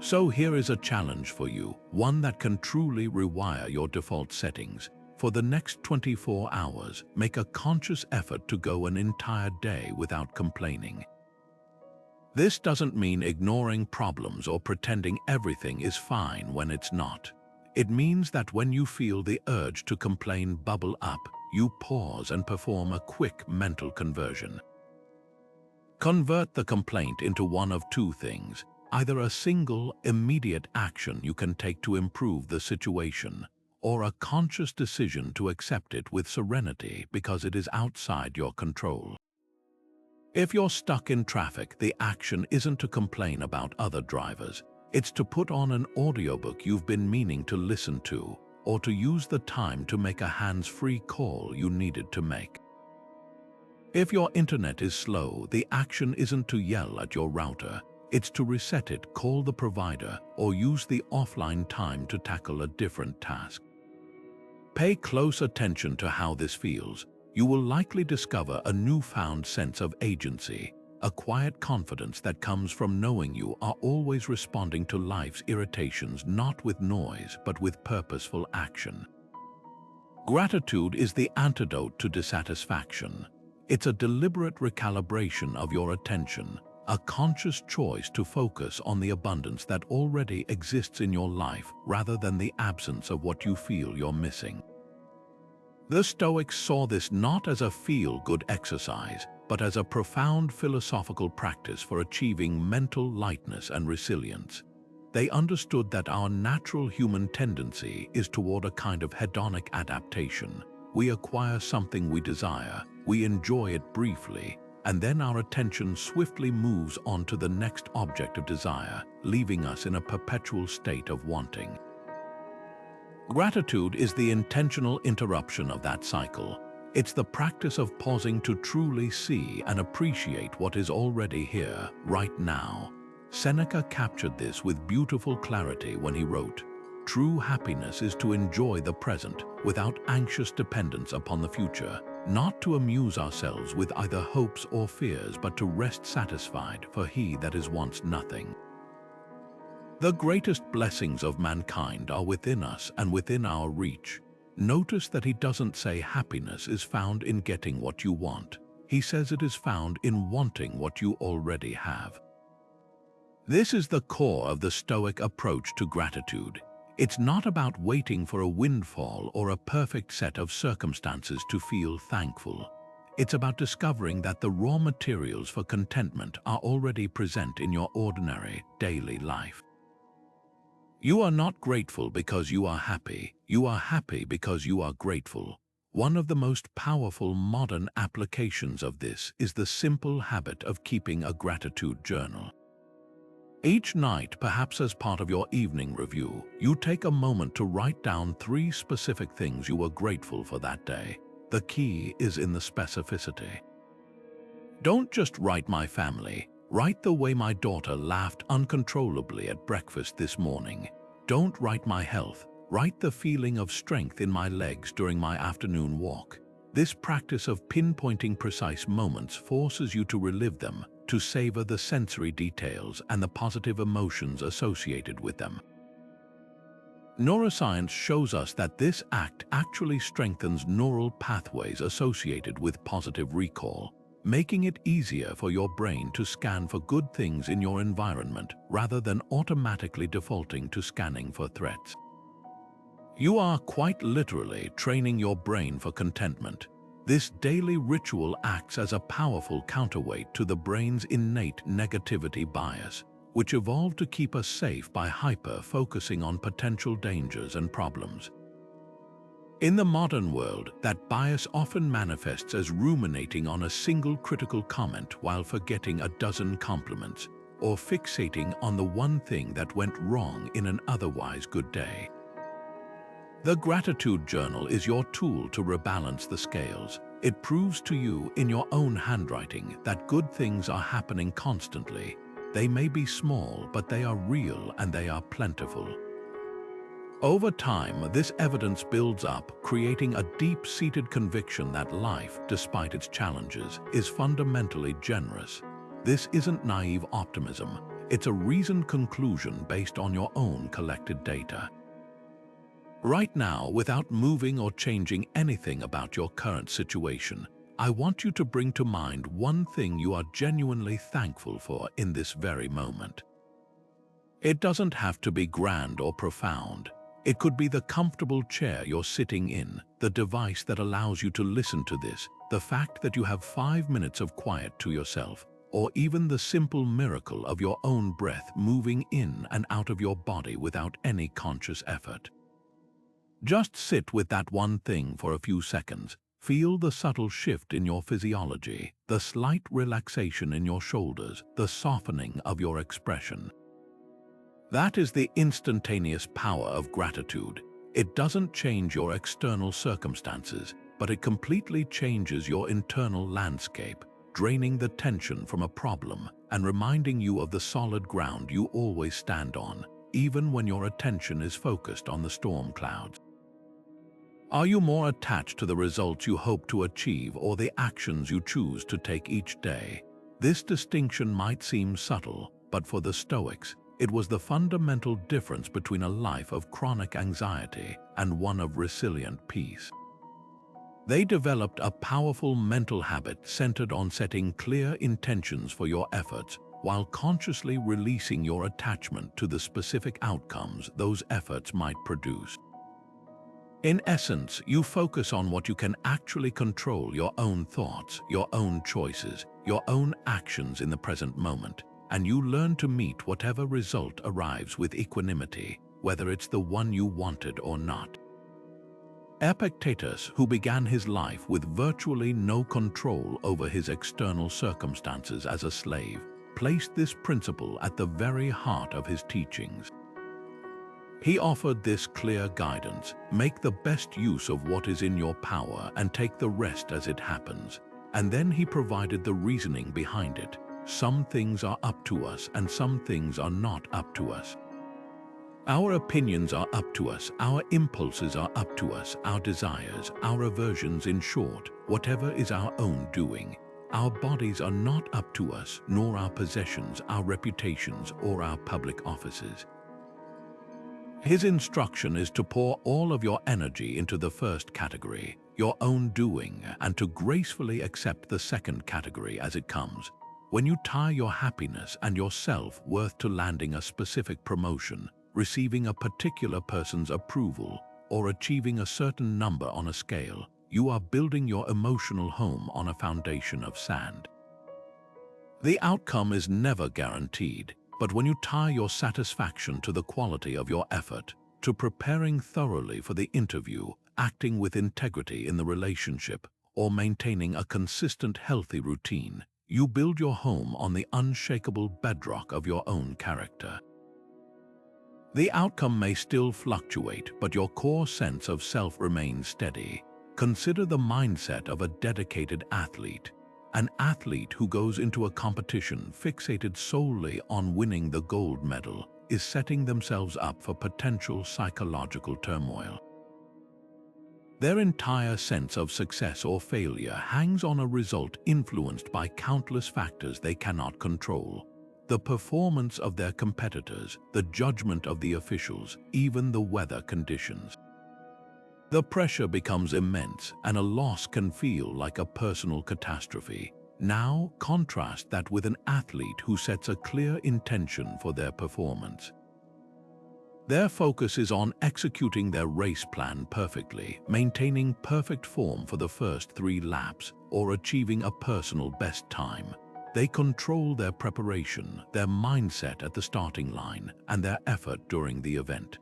So here is a challenge for you, one that can truly rewire your default settings. For the next 24 hours, make a conscious effort to go an entire day without complaining. This doesn't mean ignoring problems or pretending everything is fine when it's not. It means that when you feel the urge to complain bubble up, you pause and perform a quick mental conversion. Convert the complaint into one of two things: either a single, immediate action you can take to improve the situation, or a conscious decision to accept it with serenity because it is outside your control. If you're stuck in traffic, the action isn't to complain about other drivers. It's to put on an audiobook you've been meaning to listen to, or to use the time to make a hands-free call you needed to make. If your internet is slow, the action isn't to yell at your router. It's to reset it, call the provider, or use the offline time to tackle a different task. Pay close attention to how this feels. You will likely discover a newfound sense of agency, a quiet confidence that comes from knowing you are always responding to life's irritations not with noise but with purposeful action. Gratitude is the antidote to dissatisfaction. It's a deliberate recalibration of your attention, a conscious choice to focus on the abundance that already exists in your life rather than the absence of what you feel you're missing. The Stoics saw this not as a feel-good exercise, but as a profound philosophical practice for achieving mental lightness and resilience. They understood that our natural human tendency is toward a kind of hedonic adaptation. We acquire something we desire, we enjoy it briefly, and then our attention swiftly moves on to the next object of desire, leaving us in a perpetual state of wanting. Gratitude is the intentional interruption of that cycle. It's the practice of pausing to truly see and appreciate what is already here, right now. Seneca captured this with beautiful clarity when he wrote, "True happiness is to enjoy the present without anxious dependence upon the future, not to amuse ourselves with either hopes or fears, but to rest satisfied, for he that is wants nothing." The greatest blessings of mankind are within us and within our reach. Notice that he doesn't say happiness is found in getting what you want. He says it is found in wanting what you already have. This is the core of the Stoic approach to gratitude. It's not about waiting for a windfall or a perfect set of circumstances to feel thankful. It's about discovering that the raw materials for contentment are already present in your ordinary, daily life. You are not grateful because you are happy. You are happy because you are grateful. One of the most powerful modern applications of this is the simple habit of keeping a gratitude journal. Each night, perhaps as part of your evening review, you take a moment to write down 3 specific things you were grateful for that day. The key is in the specificity. Don't just write "my family." Write the way my daughter laughed uncontrollably at breakfast this morning. Don't write "my health." Write the feeling of strength in my legs during my afternoon walk. This practice of pinpointing precise moments forces you to relive them, to savor the sensory details and the positive emotions associated with them. Neuroscience shows us that this act actually strengthens neural pathways associated with positive recall, making it easier for your brain to scan for good things in your environment rather than automatically defaulting to scanning for threats. You are quite literally training your brain for contentment. This daily ritual acts as a powerful counterweight to the brain's innate negativity bias, which evolved to keep us safe by hyper-focusing on potential dangers and problems. In the modern world, that bias often manifests as ruminating on a single critical comment while forgetting a dozen compliments, or fixating on the one thing that went wrong in an otherwise good day. The gratitude journal is your tool to rebalance the scales. It proves to you in your own handwriting that good things are happening constantly. They may be small, but they are real and they are plentiful. Over time, this evidence builds up, creating a deep-seated conviction that life, despite its challenges, is fundamentally generous. This isn't naive optimism. It's a reasoned conclusion based on your own collected data. Right now, without moving or changing anything about your current situation, I want you to bring to mind one thing you are genuinely thankful for in this very moment. It doesn't have to be grand or profound. It could be the comfortable chair you're sitting in, the device that allows you to listen to this, the fact that you have 5 minutes of quiet to yourself, or even the simple miracle of your own breath moving in and out of your body without any conscious effort. Just sit with that one thing for a few seconds. Feel the subtle shift in your physiology, the slight relaxation in your shoulders, the softening of your expression. That is the instantaneous power of gratitude. It doesn't change your external circumstances, but it completely changes your internal landscape, draining the tension from a problem and reminding you of the solid ground you always stand on, even when your attention is focused on the storm clouds. Are you more attached to the results you hope to achieve or the actions you choose to take each day? This distinction might seem subtle, but for the Stoics, it was the fundamental difference between a life of chronic anxiety and one of resilient peace. They developed a powerful mental habit centered on setting clear intentions for your efforts while consciously releasing your attachment to the specific outcomes those efforts might produce. In essence, you focus on what you can actually control: your own thoughts, your own choices, your own actions in the present moment, and you learn to meet whatever result arrives with equanimity, whether it's the one you wanted or not. Epictetus, who began his life with virtually no control over his external circumstances as a slave, placed this principle at the very heart of his teachings. He offered this clear guidance: make the best use of what is in your power and take the rest as it happens. And then he provided the reasoning behind it. Some things are up to us and some things are not up to us. Our opinions are up to us, our impulses are up to us, our desires, our aversions, in short, whatever is our own doing. Our bodies are not up to us, nor our possessions, our reputations, or our public offices. His instruction is to pour all of your energy into the first category, your own doing, and to gracefully accept the second category as it comes. When you tie your happiness and your self-worth to landing a specific promotion, receiving a particular person's approval, or achieving a certain number on a scale, you are building your emotional home on a foundation of sand. The outcome is never guaranteed, but when you tie your satisfaction to the quality of your effort, to preparing thoroughly for the interview, acting with integrity in the relationship, or maintaining a consistent, healthy routine, you build your home on the unshakable bedrock of your own character. The outcome may still fluctuate, but your core sense of self remains steady. Consider the mindset of a dedicated athlete. An athlete who goes into a competition fixated solely on winning the gold medal is setting themselves up for potential psychological turmoil. Their entire sense of success or failure hangs on a result influenced by countless factors they cannot control. The performance of their competitors, the judgment of the officials, even the weather conditions. The pressure becomes immense, and a loss can feel like a personal catastrophe. Now, contrast that with an athlete who sets a clear intention for their performance. Their focus is on executing their race plan perfectly, maintaining perfect form for the first 3 laps, or achieving a personal best time. They control their preparation, their mindset at the starting line, and their effort during the event.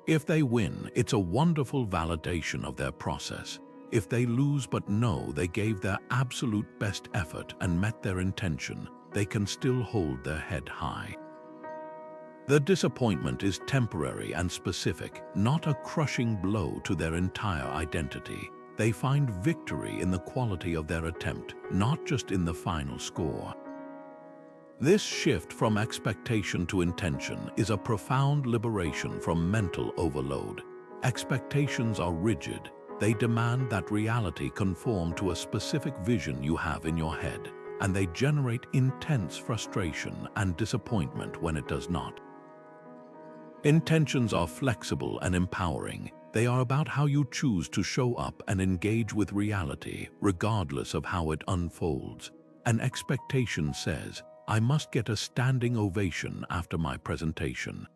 If they win, it's a wonderful validation of their process. If they lose but know they gave their absolute best effort and met their intention, they can still hold their head high. The disappointment is temporary and specific, not a crushing blow to their entire identity. They find victory in the quality of their attempt, not just in the final score. This shift from expectation to intention is a profound liberation from mental overload. Expectations are rigid. They demand that reality conform to a specific vision you have in your head, and they generate intense frustration and disappointment when it does not. Intentions are flexible and empowering. They are about how you choose to show up and engage with reality, regardless of how it unfolds. An expectation says, I must get a standing ovation after my presentation.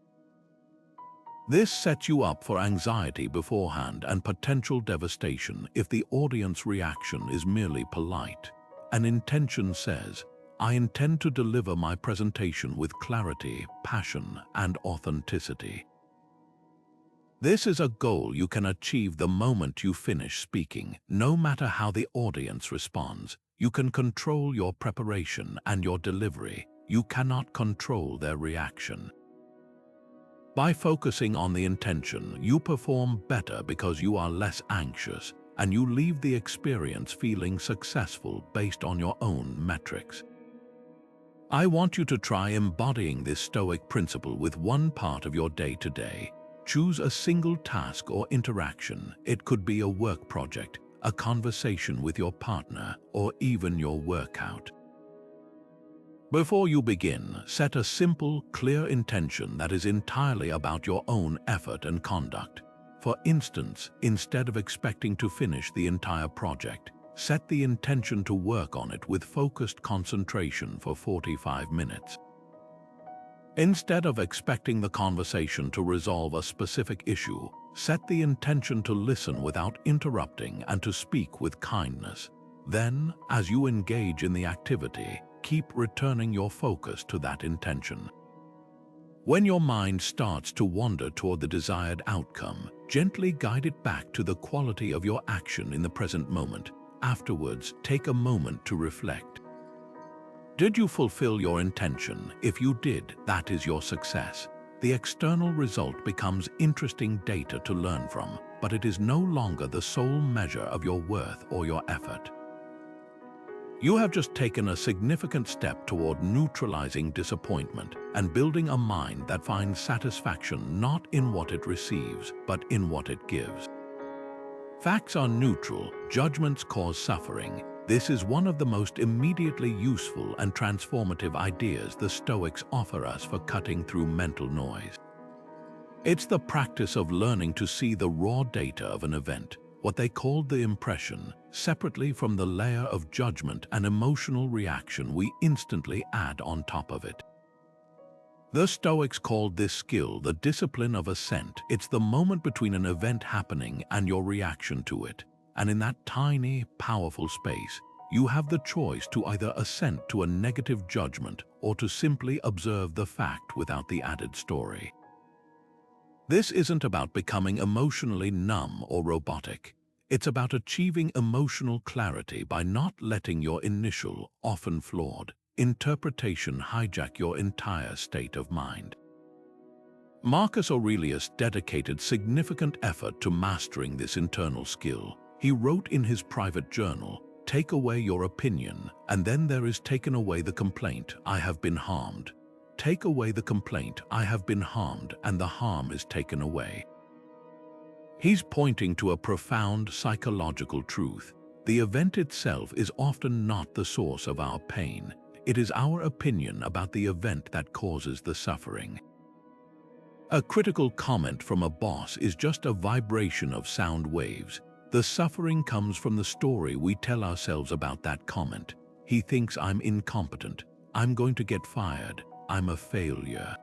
This sets you up for anxiety beforehand and potential devastation if the audience reaction is merely polite. An intention says, "I intend to deliver my presentation with clarity, passion, and authenticity." This is a goal you can achieve the moment you finish speaking, no matter how the audience responds. You can control your preparation and your delivery. You cannot control their reaction. By focusing on the intention, you perform better because you are less anxious, and you leave the experience feeling successful based on your own metrics. I want you to try embodying this Stoic principle with one part of your day today. Choose a single task or interaction. It could be a work project, a conversation with your partner, or even your workout. Before you begin, set a simple, clear intention that is entirely about your own effort and conduct. For instance, instead of expecting to finish the entire project, set the intention to work on it with focused concentration for 45 minutes. Instead of expecting the conversation to resolve a specific issue, set the intention to listen without interrupting and to speak with kindness. Then, as you engage in the activity, keep returning your focus to that intention. When your mind starts to wander toward the desired outcome, gently guide it back to the quality of your action in the present moment. Afterwards, take a moment to reflect. Did you fulfill your intention? If you did, that is your success. The external result becomes interesting data to learn from, but it is no longer the sole measure of your worth or your effort. You have just taken a significant step toward neutralizing disappointment and building a mind that finds satisfaction not in what it receives, but in what it gives. Facts are neutral, judgments cause suffering. This is one of the most immediately useful and transformative ideas the Stoics offer us for cutting through mental noise. It's the practice of learning to see the raw data of an event, what they called the impression, separately from the layer of judgment and emotional reaction we instantly add on top of it. The Stoics called this skill the discipline of assent. It's the moment between an event happening and your reaction to it. And in that tiny, powerful space, you have the choice to either assent to a negative judgment or to simply observe the fact without the added story. This isn't about becoming emotionally numb or robotic. It's about achieving emotional clarity by not letting your initial, often flawed, interpretation hijack your entire state of mind. Marcus Aurelius dedicated significant effort to mastering this internal skill. He wrote in his private journal, "Take away your opinion, and then there is taken away the complaint, I have been harmed. Take away the complaint, I have been harmed, and the harm is taken away." He's pointing to a profound psychological truth. The event itself is often not the source of our pain. It is our opinion about the event that causes the suffering. A critical comment from a boss is just a vibration of sound waves. The suffering comes from the story we tell ourselves about that comment. He thinks I'm incompetent. I'm going to get fired. I'm a failure.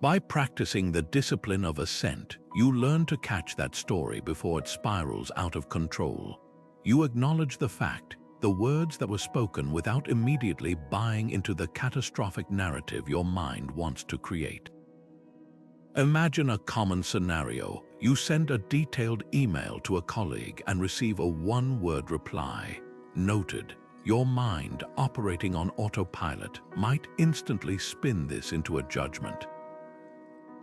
By practicing the discipline of assent, you learn to catch that story before it spirals out of control. You acknowledge the fact, the words that were spoken without immediately buying into the catastrophic narrative your mind wants to create. Imagine a common scenario. You send a detailed email to a colleague and receive a one-word reply. Noted. Your mind, operating on autopilot, might instantly spin this into a judgment.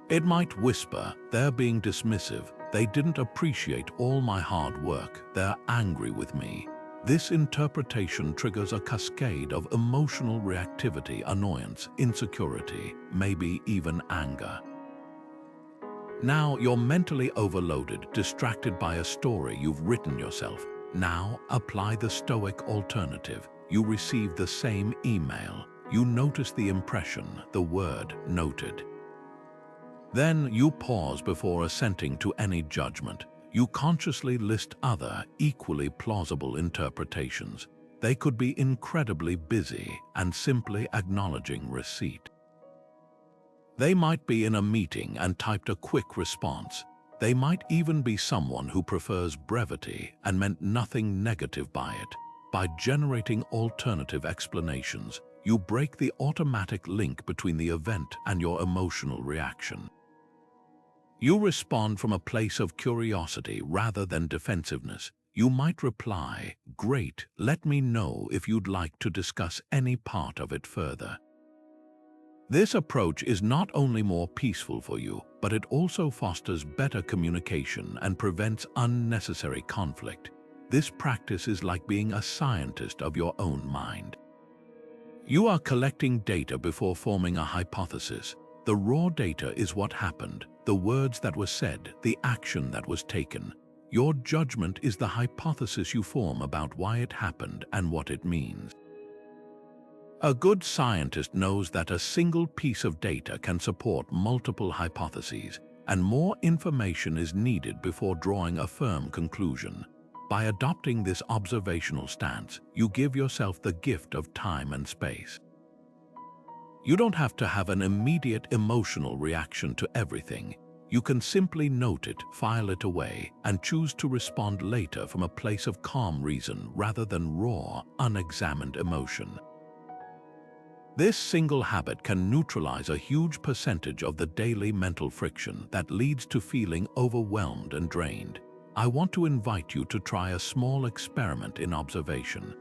It might whisper, "They're being dismissive. They didn't appreciate all my hard work. They're angry with me." This interpretation triggers a cascade of emotional reactivity, annoyance, insecurity, maybe even anger. Now you're mentally overloaded, distracted by a story you've written yourself. Now apply the Stoic alternative. You receive the same email. You notice the impression, the word noted. Then you pause before assenting to any judgment. You consciously list other, equally plausible interpretations. They could be incredibly busy and simply acknowledging receipt. They might be in a meeting and typed a quick response. They might even be someone who prefers brevity and meant nothing negative by it. By generating alternative explanations, you break the automatic link between the event and your emotional reaction. You respond from a place of curiosity rather than defensiveness. You might reply, "Great, let me know if you'd like to discuss any part of it further." This approach is not only more peaceful for you, but it also fosters better communication and prevents unnecessary conflict. This practice is like being a scientist of your own mind. You are collecting data before forming a hypothesis. The raw data is what happened, the words that were said, the action that was taken. Your judgment is the hypothesis you form about why it happened and what it means. A good scientist knows that a single piece of data can support multiple hypotheses, and more information is needed before drawing a firm conclusion. By adopting this observational stance, you give yourself the gift of time and space. You don't have to have an immediate emotional reaction to everything. You can simply note it, file it away, and choose to respond later from a place of calm reason rather than raw, unexamined emotion. This single habit can neutralize a huge percentage of the daily mental friction that leads to feeling overwhelmed and drained. I want to invite you to try a small experiment in observation.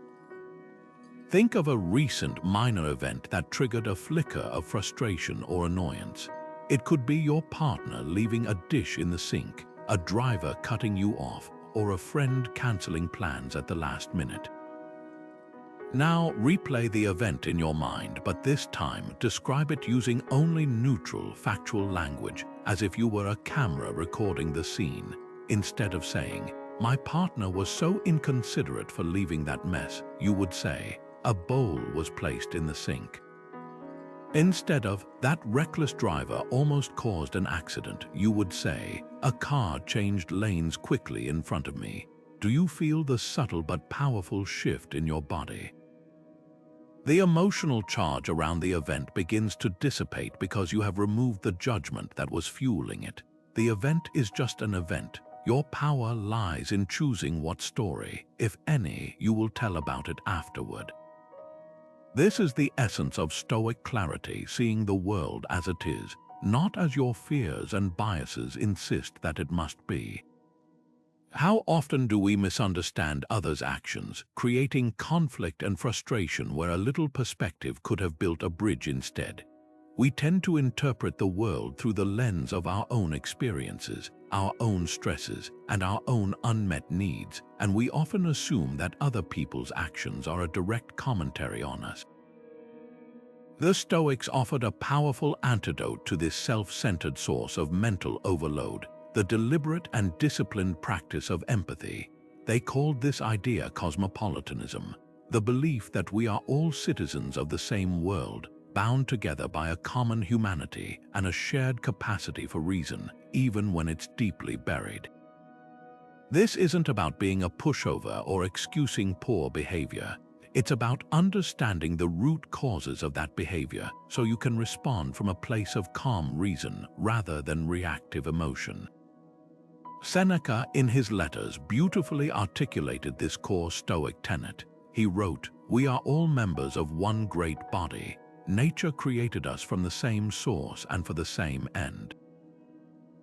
Think of a recent minor event that triggered a flicker of frustration or annoyance. It could be your partner leaving a dish in the sink, a driver cutting you off, or a friend canceling plans at the last minute. Now replay the event in your mind, but this time describe it using only neutral, factual language, as if you were a camera recording the scene. Instead of saying, "My partner was so inconsiderate for leaving that mess," you would say, "A bowl was placed in the sink." Instead of, "That reckless driver almost caused an accident," you would say, "A car changed lanes quickly in front of me." Do you feel the subtle but powerful shift in your body? The emotional charge around the event begins to dissipate because you have removed the judgment that was fueling it. The event is just an event. Your power lies in choosing what story, if any, you will tell about it afterward. This is the essence of Stoic clarity, seeing the world as it is, not as your fears and biases insist that it must be. How often do we misunderstand others' actions, creating conflict and frustration where a little perspective could have built a bridge instead? We tend to interpret the world through the lens of our own experiences, our own stresses, and our own unmet needs, and we often assume that other people's actions are a direct commentary on us. The Stoics offered a powerful antidote to this self-centered source of mental overload: the deliberate and disciplined practice of empathy. They called this idea cosmopolitanism, the belief that we are all citizens of the same world, bound together by a common humanity and a shared capacity for reason, even when it's deeply buried. This isn't about being a pushover or excusing poor behavior. It's about understanding the root causes of that behavior so you can respond from a place of calm reason rather than reactive emotion. Seneca, in his letters, beautifully articulated this core Stoic tenet. He wrote, "We are all members of one great body. Nature created us from the same source and for the same end.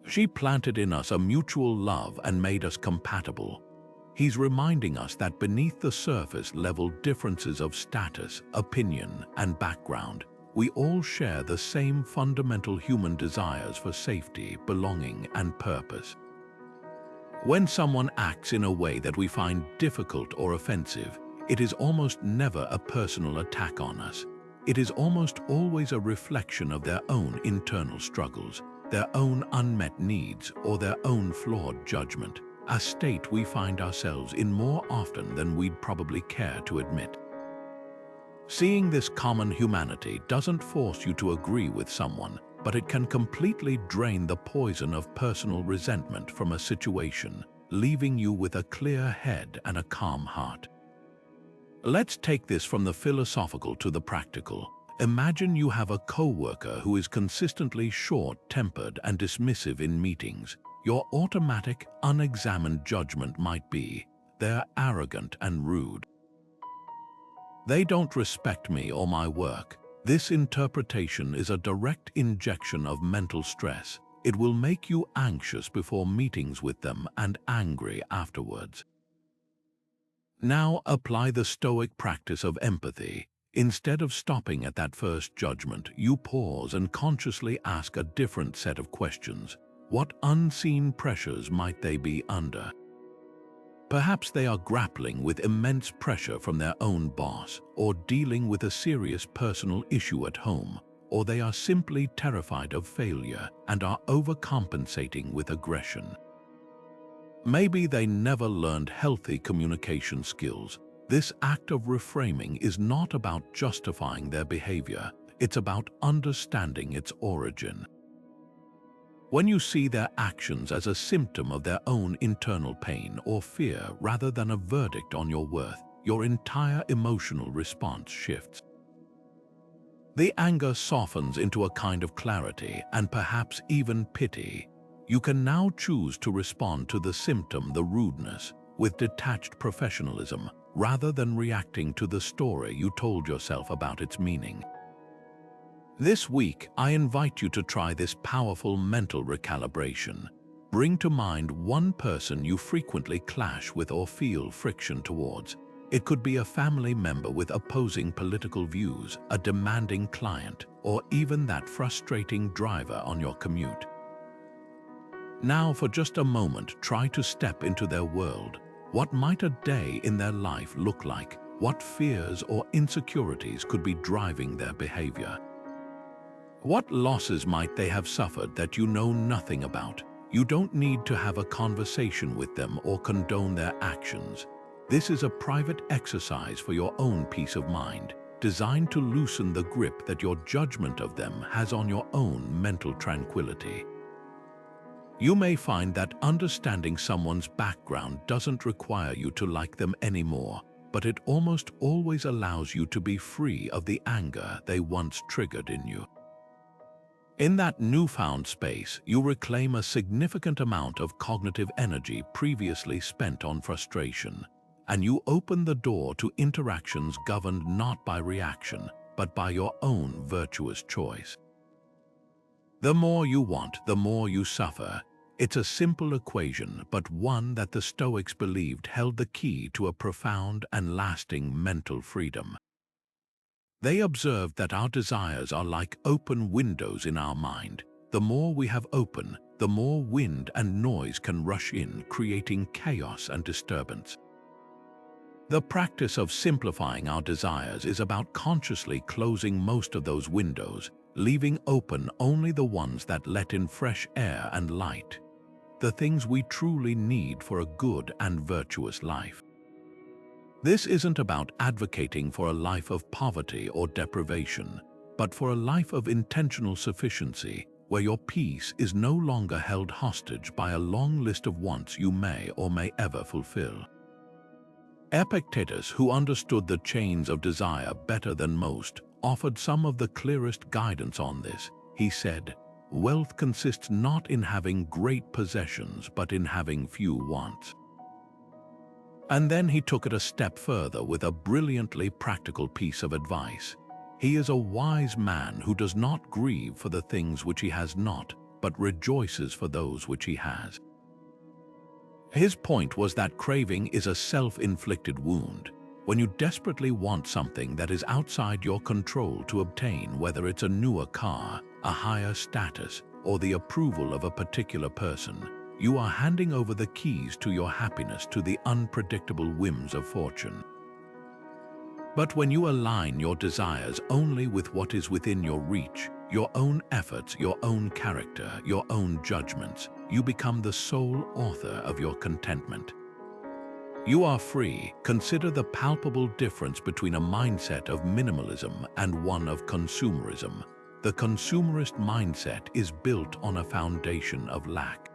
She planted in us a mutual love and made us compatible." He's reminding us that beneath the surface-level differences of status, opinion, and background, we all share the same fundamental human desires for safety, belonging, and purpose. When someone acts in a way that we find difficult or offensive, it is almost never a personal attack on us. It is almost always a reflection of their own internal struggles, their own unmet needs, or their own flawed judgment, a state we find ourselves in more often than we'd probably care to admit. Seeing this common humanity doesn't force you to agree with someone, but it can completely drain the poison of personal resentment from a situation, leaving you with a clear head and a calm heart. Let's take this from the philosophical to the practical. Imagine you have a coworker who is consistently short-tempered and dismissive in meetings. Your automatic, unexamined judgment might be, they're arrogant and rude. They don't respect me or my work. This interpretation is a direct injection of mental stress. It will make you anxious before meetings with them and angry afterwards. Now apply the Stoic practice of empathy. Instead of stopping at that first judgment, you pause and consciously ask a different set of questions. What unseen pressures might they be under? Perhaps they are grappling with immense pressure from their own boss, or dealing with a serious personal issue at home, or they are simply terrified of failure and are overcompensating with aggression. Maybe they never learned healthy communication skills. This act of reframing is not about justifying their behavior, it's about understanding its origin. When you see their actions as a symptom of their own internal pain or fear rather than a verdict on your worth, your entire emotional response shifts. The anger softens into a kind of clarity and perhaps even pity. You can now choose to respond to the symptom, the rudeness, with detached professionalism, rather than reacting to the story you told yourself about its meaning. This week, I invite you to try this powerful mental recalibration. Bring to mind one person you frequently clash with or feel friction towards. It could be a family member with opposing political views, a demanding client, or even that frustrating driver on your commute. Now, for just a moment, try to step into their world. What might a day in their life look like? What fears or insecurities could be driving their behavior? What losses might they have suffered that you know nothing about? You don't need to have a conversation with them or condone their actions. This is a private exercise for your own peace of mind, designed to loosen the grip that your judgment of them has on your own mental tranquility. You may find that understanding someone's background doesn't require you to like them anymore, but it almost always allows you to be free of the anger they once triggered in you. In that newfound space, you reclaim a significant amount of cognitive energy previously spent on frustration, and you open the door to interactions governed not by reaction, but by your own virtuous choice. The more you want, the more you suffer. It's a simple equation, but one that the Stoics believed held the key to a profound and lasting mental freedom. They observed that our desires are like open windows in our mind. The more we have open, the more wind and noise can rush in, creating chaos and disturbance. The practice of simplifying our desires is about consciously closing most of those windows, leaving open only the ones that let in fresh air and light, the things we truly need for a good and virtuous life. This isn't about advocating for a life of poverty or deprivation, but for a life of intentional sufficiency, where your peace is no longer held hostage by a long list of wants you may or may ever fulfill. Epictetus, who understood the chains of desire better than most, offered some of the clearest guidance on this. He said, "Wealth consists not in having great possessions, but in having few wants." And then he took it a step further with a brilliantly practical piece of advice. He is a wise man who does not grieve for the things which he has not, but rejoices for those which he has. His point was that craving is a self-inflicted wound. When you desperately want something that is outside your control to obtain, whether it's a newer car, a higher status, or the approval of a particular person, you are handing over the keys to your happiness to the unpredictable whims of fortune. But when you align your desires only with what is within your reach, your own efforts, your own character, your own judgments, you become the sole author of your contentment. You are free. Consider the palpable difference between a mindset of minimalism and one of consumerism. The consumerist mindset is built on a foundation of lack.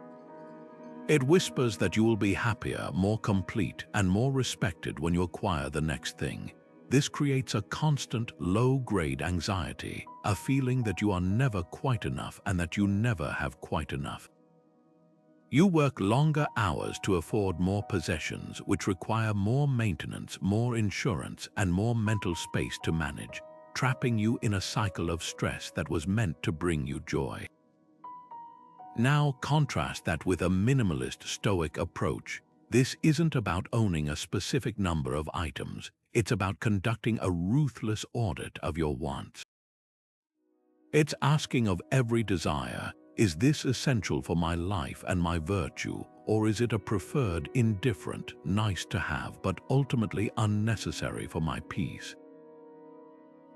It whispers that you will be happier, more complete, and more respected when you acquire the next thing. This creates a constant, low-grade anxiety, a feeling that you are never quite enough and that you never have quite enough. You work longer hours to afford more possessions, which require more maintenance, more insurance, and more mental space to manage, trapping you in a cycle of stress that was meant to bring you joy. Now contrast that with a minimalist Stoic approach. This isn't about owning a specific number of items. It's about conducting a ruthless audit of your wants. It's asking of every desire, is this essential for my life and my virtue, or is it a preferred, indifferent, nice to have, but ultimately unnecessary for my peace?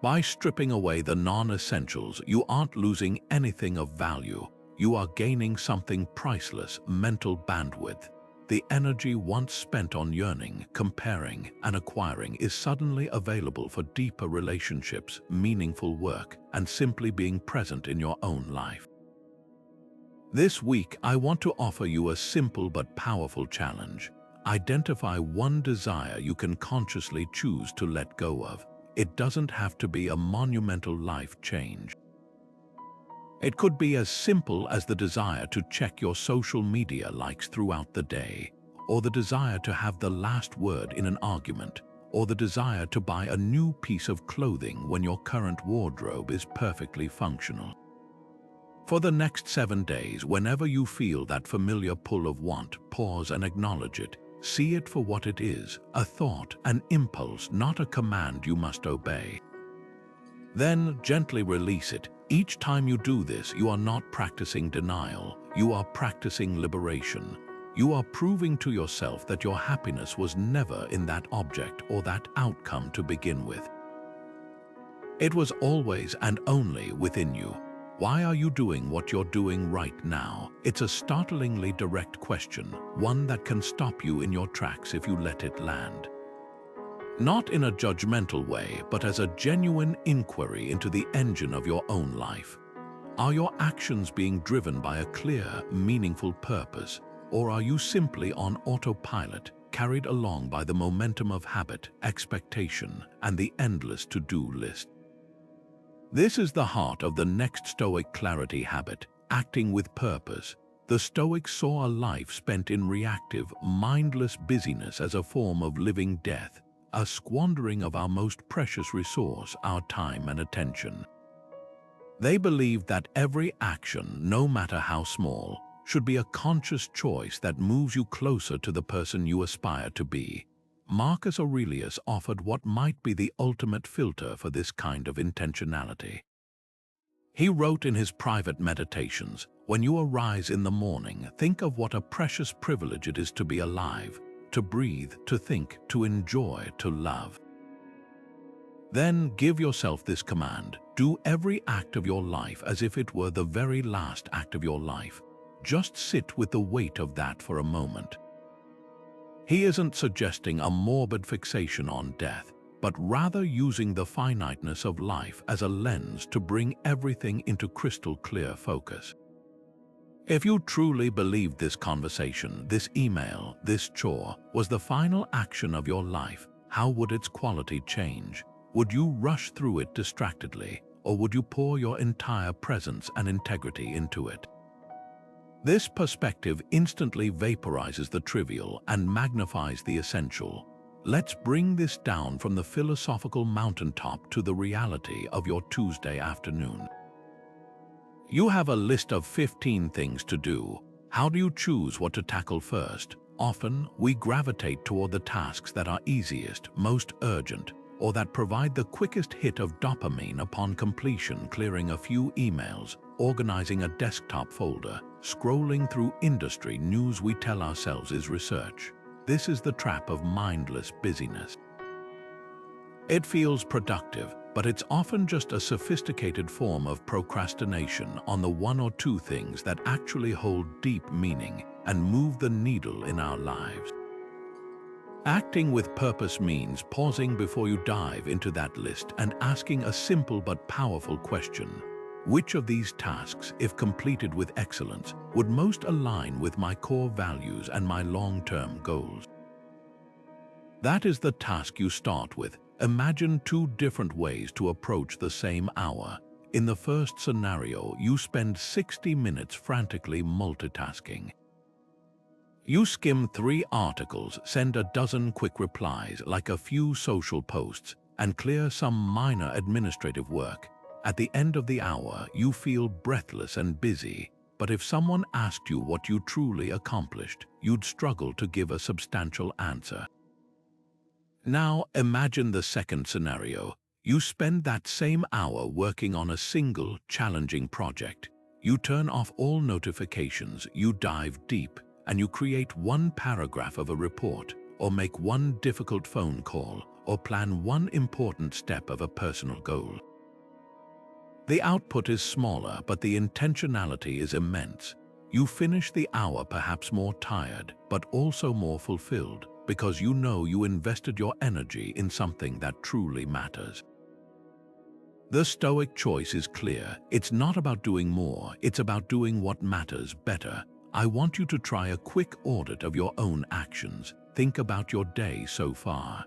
By stripping away the non-essentials, you aren't losing anything of value. You are gaining something priceless: mental bandwidth. The energy once spent on yearning, comparing, and acquiring is suddenly available for deeper relationships, meaningful work, and simply being present in your own life. This week, I want to offer you a simple but powerful challenge. Identify one desire you can consciously choose to let go of. It doesn't have to be a monumental life change. It could be as simple as the desire to check your social media likes throughout the day, or the desire to have the last word in an argument, or the desire to buy a new piece of clothing when your current wardrobe is perfectly functional. For the next 7 days, whenever you feel that familiar pull of want, pause and acknowledge it. See it for what it is: a thought, an impulse, not a command you must obey. Then gently release it. Each time you do this, you are not practicing denial. You are practicing liberation. You are proving to yourself that your happiness was never in that object or that outcome to begin with. It was always and only within you. Why are you doing what you're doing right now? It's a startlingly direct question, one that can stop you in your tracks if you let it land. Not in a judgmental way, but as a genuine inquiry into the engine of your own life. Are your actions being driven by a clear, meaningful purpose, or are you simply on autopilot, carried along by the momentum of habit, expectation, and the endless to-do list? This is the heart of the next Stoic clarity habit: acting with purpose. The Stoics saw a life spent in reactive, mindless busyness as a form of living death, a squandering of our most precious resource, our time and attention. They believed that every action, no matter how small, should be a conscious choice that moves you closer to the person you aspire to be. Marcus Aurelius offered what might be the ultimate filter for this kind of intentionality. He wrote in his private meditations, "When you arise in the morning, think of what a precious privilege it is to be alive, to breathe, to think, to enjoy, to love." Then give yourself this command: do every act of your life as if it were the very last act of your life. Just sit with the weight of that for a moment. He isn't suggesting a morbid fixation on death, but rather using the finiteness of life as a lens to bring everything into crystal clear focus. If you truly believed this conversation, this email, this chore was the final action of your life, how would its quality change? Would you rush through it distractedly, or would you pour your entire presence and integrity into it? This perspective instantly vaporizes the trivial and magnifies the essential. Let's bring this down from the philosophical mountaintop to the reality of your Tuesday afternoon. You have a list of 15 things to do. How do you choose what to tackle first? Often, we gravitate toward the tasks that are easiest, most urgent, or that provide the quickest hit of dopamine upon completion: clearing a few emails, organizing a desktop folder, scrolling through industry news we tell ourselves is research. This is the trap of mindless busyness. It feels productive, but it's often just a sophisticated form of procrastination on the one or two things that actually hold deep meaning and move the needle in our lives. Acting with purpose means pausing before you dive into that list and asking a simple but powerful question: which of these tasks, if completed with excellence, would most align with my core values and my long-term goals? That is the task you start with, imagine two different ways to approach the same hour. In the first scenario, you spend 60 minutes frantically multitasking. You skim 3 articles, send a dozen quick replies like a few social posts, and clear some minor administrative work. At the end of the hour, you feel breathless and busy, but if someone asked you what you truly accomplished, you'd struggle to give a substantial answer. Now imagine the second scenario. You spend that same hour working on a single, challenging project. You turn off all notifications, you dive deep, and you create one paragraph of a report, or make one difficult phone call, or plan one important step of a personal goal. The output is smaller, but the intentionality is immense. You finish the hour perhaps more tired, but also more fulfilled, because you know you invested your energy in something that truly matters. The Stoic choice is clear. It's not about doing more, it's about doing what matters better. I want you to try a quick audit of your own actions. Think about your day so far.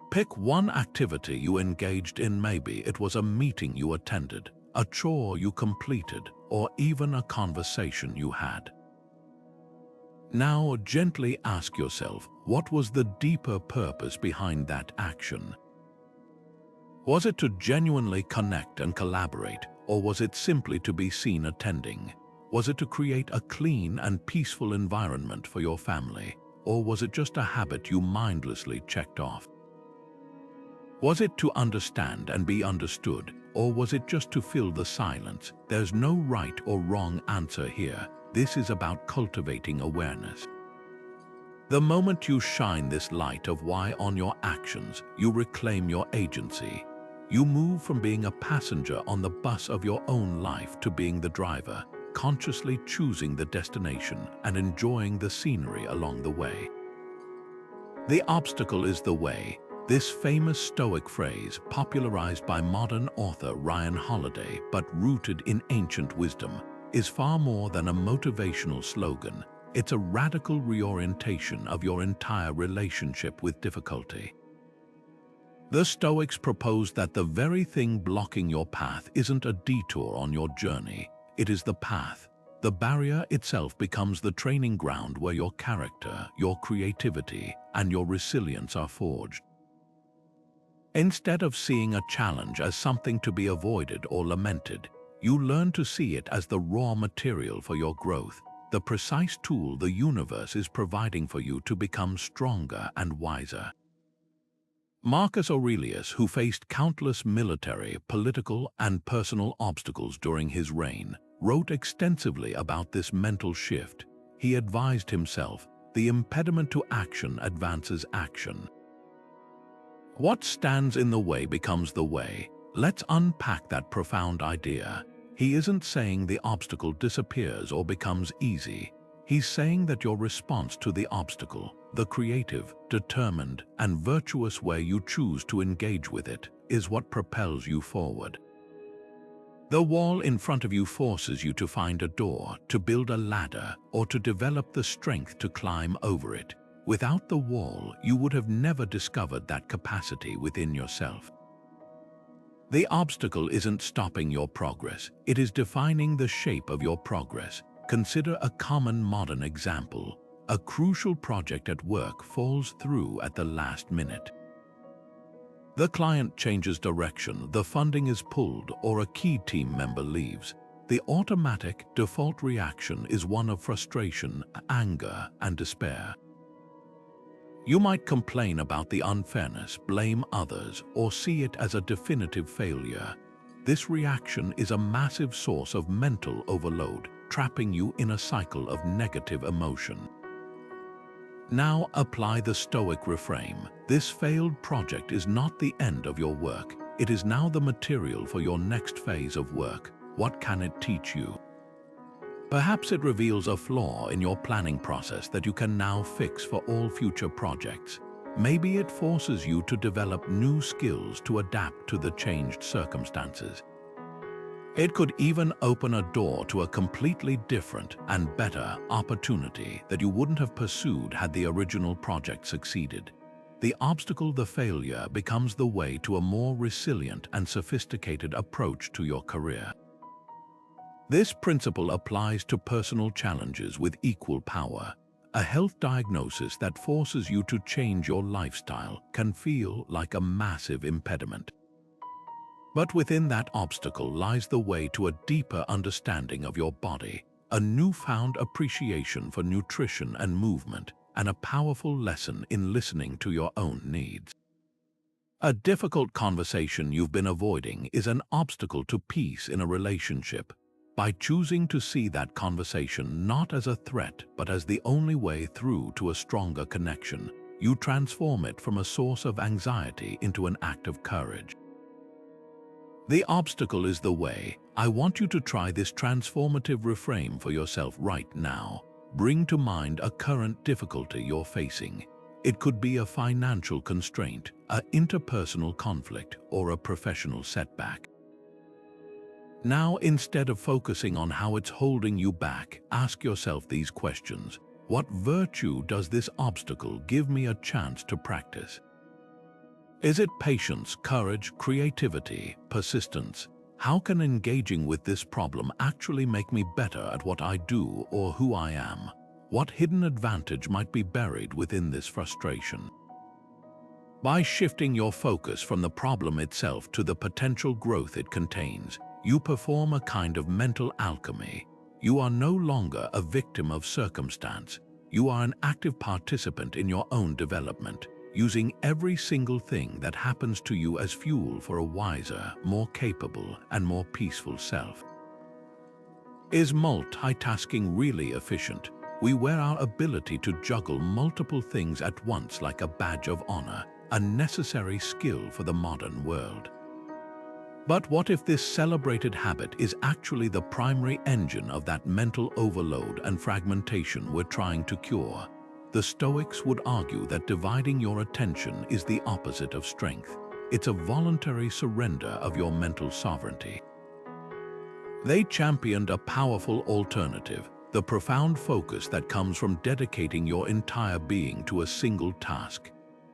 Pick one activity you engaged in. Maybe it was a meeting you attended, a chore you completed, or even a conversation you had. Now gently ask yourself, what was the deeper purpose behind that action? Was it to genuinely connect and collaborate, or was it simply to be seen attending? Was it to create a clean and peaceful environment for your family, or was it just a habit you mindlessly checked off? Was it to understand and be understood, or was it just to fill the silence? There's no right or wrong answer here. This is about cultivating awareness. The moment you shine this light of why on your actions, you reclaim your agency. You move from being a passenger on the bus of your own life to being the driver, consciously choosing the destination and enjoying the scenery along the way. The obstacle is the way. This famous Stoic phrase, popularized by modern author Ryan Holiday but rooted in ancient wisdom, is far more than a motivational slogan. It's a radical reorientation of your entire relationship with difficulty. The Stoics propose that the very thing blocking your path isn't a detour on your journey, it is the path. The barrier itself becomes the training ground where your character, your creativity, and your resilience are forged. Instead of seeing a challenge as something to be avoided or lamented, you learn to see it as the raw material for your growth, the precise tool the universe is providing for you to become stronger and wiser. Marcus Aurelius, who faced countless military, political, and personal obstacles during his reign, wrote extensively about this mental shift. He advised himself, "The impediment to action advances action." What stands in the way becomes the way. Let's unpack that profound idea. He isn't saying the obstacle disappears or becomes easy. He's saying that your response to the obstacle, the creative, determined, and virtuous way you choose to engage with it, is what propels you forward. The wall in front of you forces you to find a door, to build a ladder, or to develop the strength to climb over it. Without the wall, you would have never discovered that capacity within yourself. The obstacle isn't stopping your progress, it is defining the shape of your progress. Consider a common modern example. A crucial project at work falls through at the last minute. The client changes direction, the funding is pulled, or a key team member leaves. The automatic, default reaction is one of frustration, anger, and despair. You might complain about the unfairness, blame others, or see it as a definitive failure. This reaction is a massive source of mental overload, trapping you in a cycle of negative emotion. Now apply the Stoic reframe. This failed project is not the end of your work. It is now the material for your next phase of work. What can it teach you? Perhaps it reveals a flaw in your planning process that you can now fix for all future projects. Maybe it forces you to develop new skills to adapt to the changed circumstances. It could even open a door to a completely different and better opportunity that you wouldn't have pursued had the original project succeeded. The obstacle, the failure, becomes the way to a more resilient and sophisticated approach to your career. This principle applies to personal challenges with equal power. A health diagnosis that forces you to change your lifestyle can feel like a massive impediment. But within that obstacle lies the way to a deeper understanding of your body, a newfound appreciation for nutrition and movement, and a powerful lesson in listening to your own needs. A difficult conversation you've been avoiding is an obstacle to peace in a relationship. By choosing to see that conversation not as a threat but as the only way through to a stronger connection, you transform it from a source of anxiety into an act of courage. The obstacle is the way. I want you to try this transformative reframe for yourself right now. Bring to mind a current difficulty you're facing. It could be a financial constraint, an interpersonal conflict, or a professional setback. Now, instead of focusing on how it's holding you back, ask yourself these questions. What virtue does this obstacle give me a chance to practice? Is it patience, courage, creativity, persistence? How can engaging with this problem actually make me better at what I do or who I am? What hidden advantage might be buried within this frustration? By shifting your focus from the problem itself to the potential growth it contains, you perform a kind of mental alchemy. You are no longer a victim of circumstance. You are an active participant in your own development, using every single thing that happens to you as fuel for a wiser, more capable, and more peaceful self. Is multitasking really efficient? We wear our ability to juggle multiple things at once like a badge of honor, a necessary skill for the modern world. But what if this celebrated habit is actually the primary engine of that mental overload and fragmentation we're trying to cure? The Stoics would argue that dividing your attention is the opposite of strength. It's a voluntary surrender of your mental sovereignty. They championed a powerful alternative, the profound focus that comes from dedicating your entire being to a single task.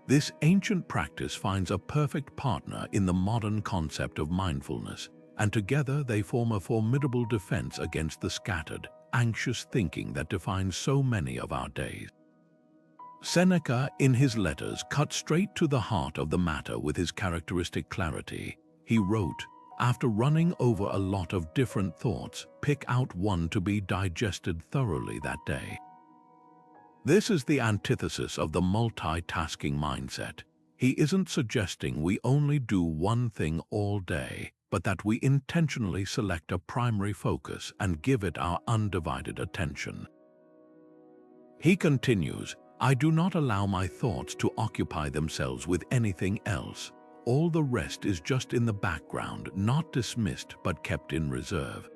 This ancient practice finds a perfect partner in the modern concept of mindfulness, and together they form a formidable defense against the scattered, anxious thinking that defines so many of our days. Seneca, in his letters, cut straight to the heart of the matter with his characteristic clarity. He wrote, after running over a lot of different thoughts, pick out one to be digested thoroughly that day. This is the antithesis of the multitasking mindset. He isn't suggesting we only do one thing all day, but that we intentionally select a primary focus and give it our undivided attention. He continues, I do not allow my thoughts to occupy themselves with anything else. All the rest is just in the background, not dismissed but kept in reserve.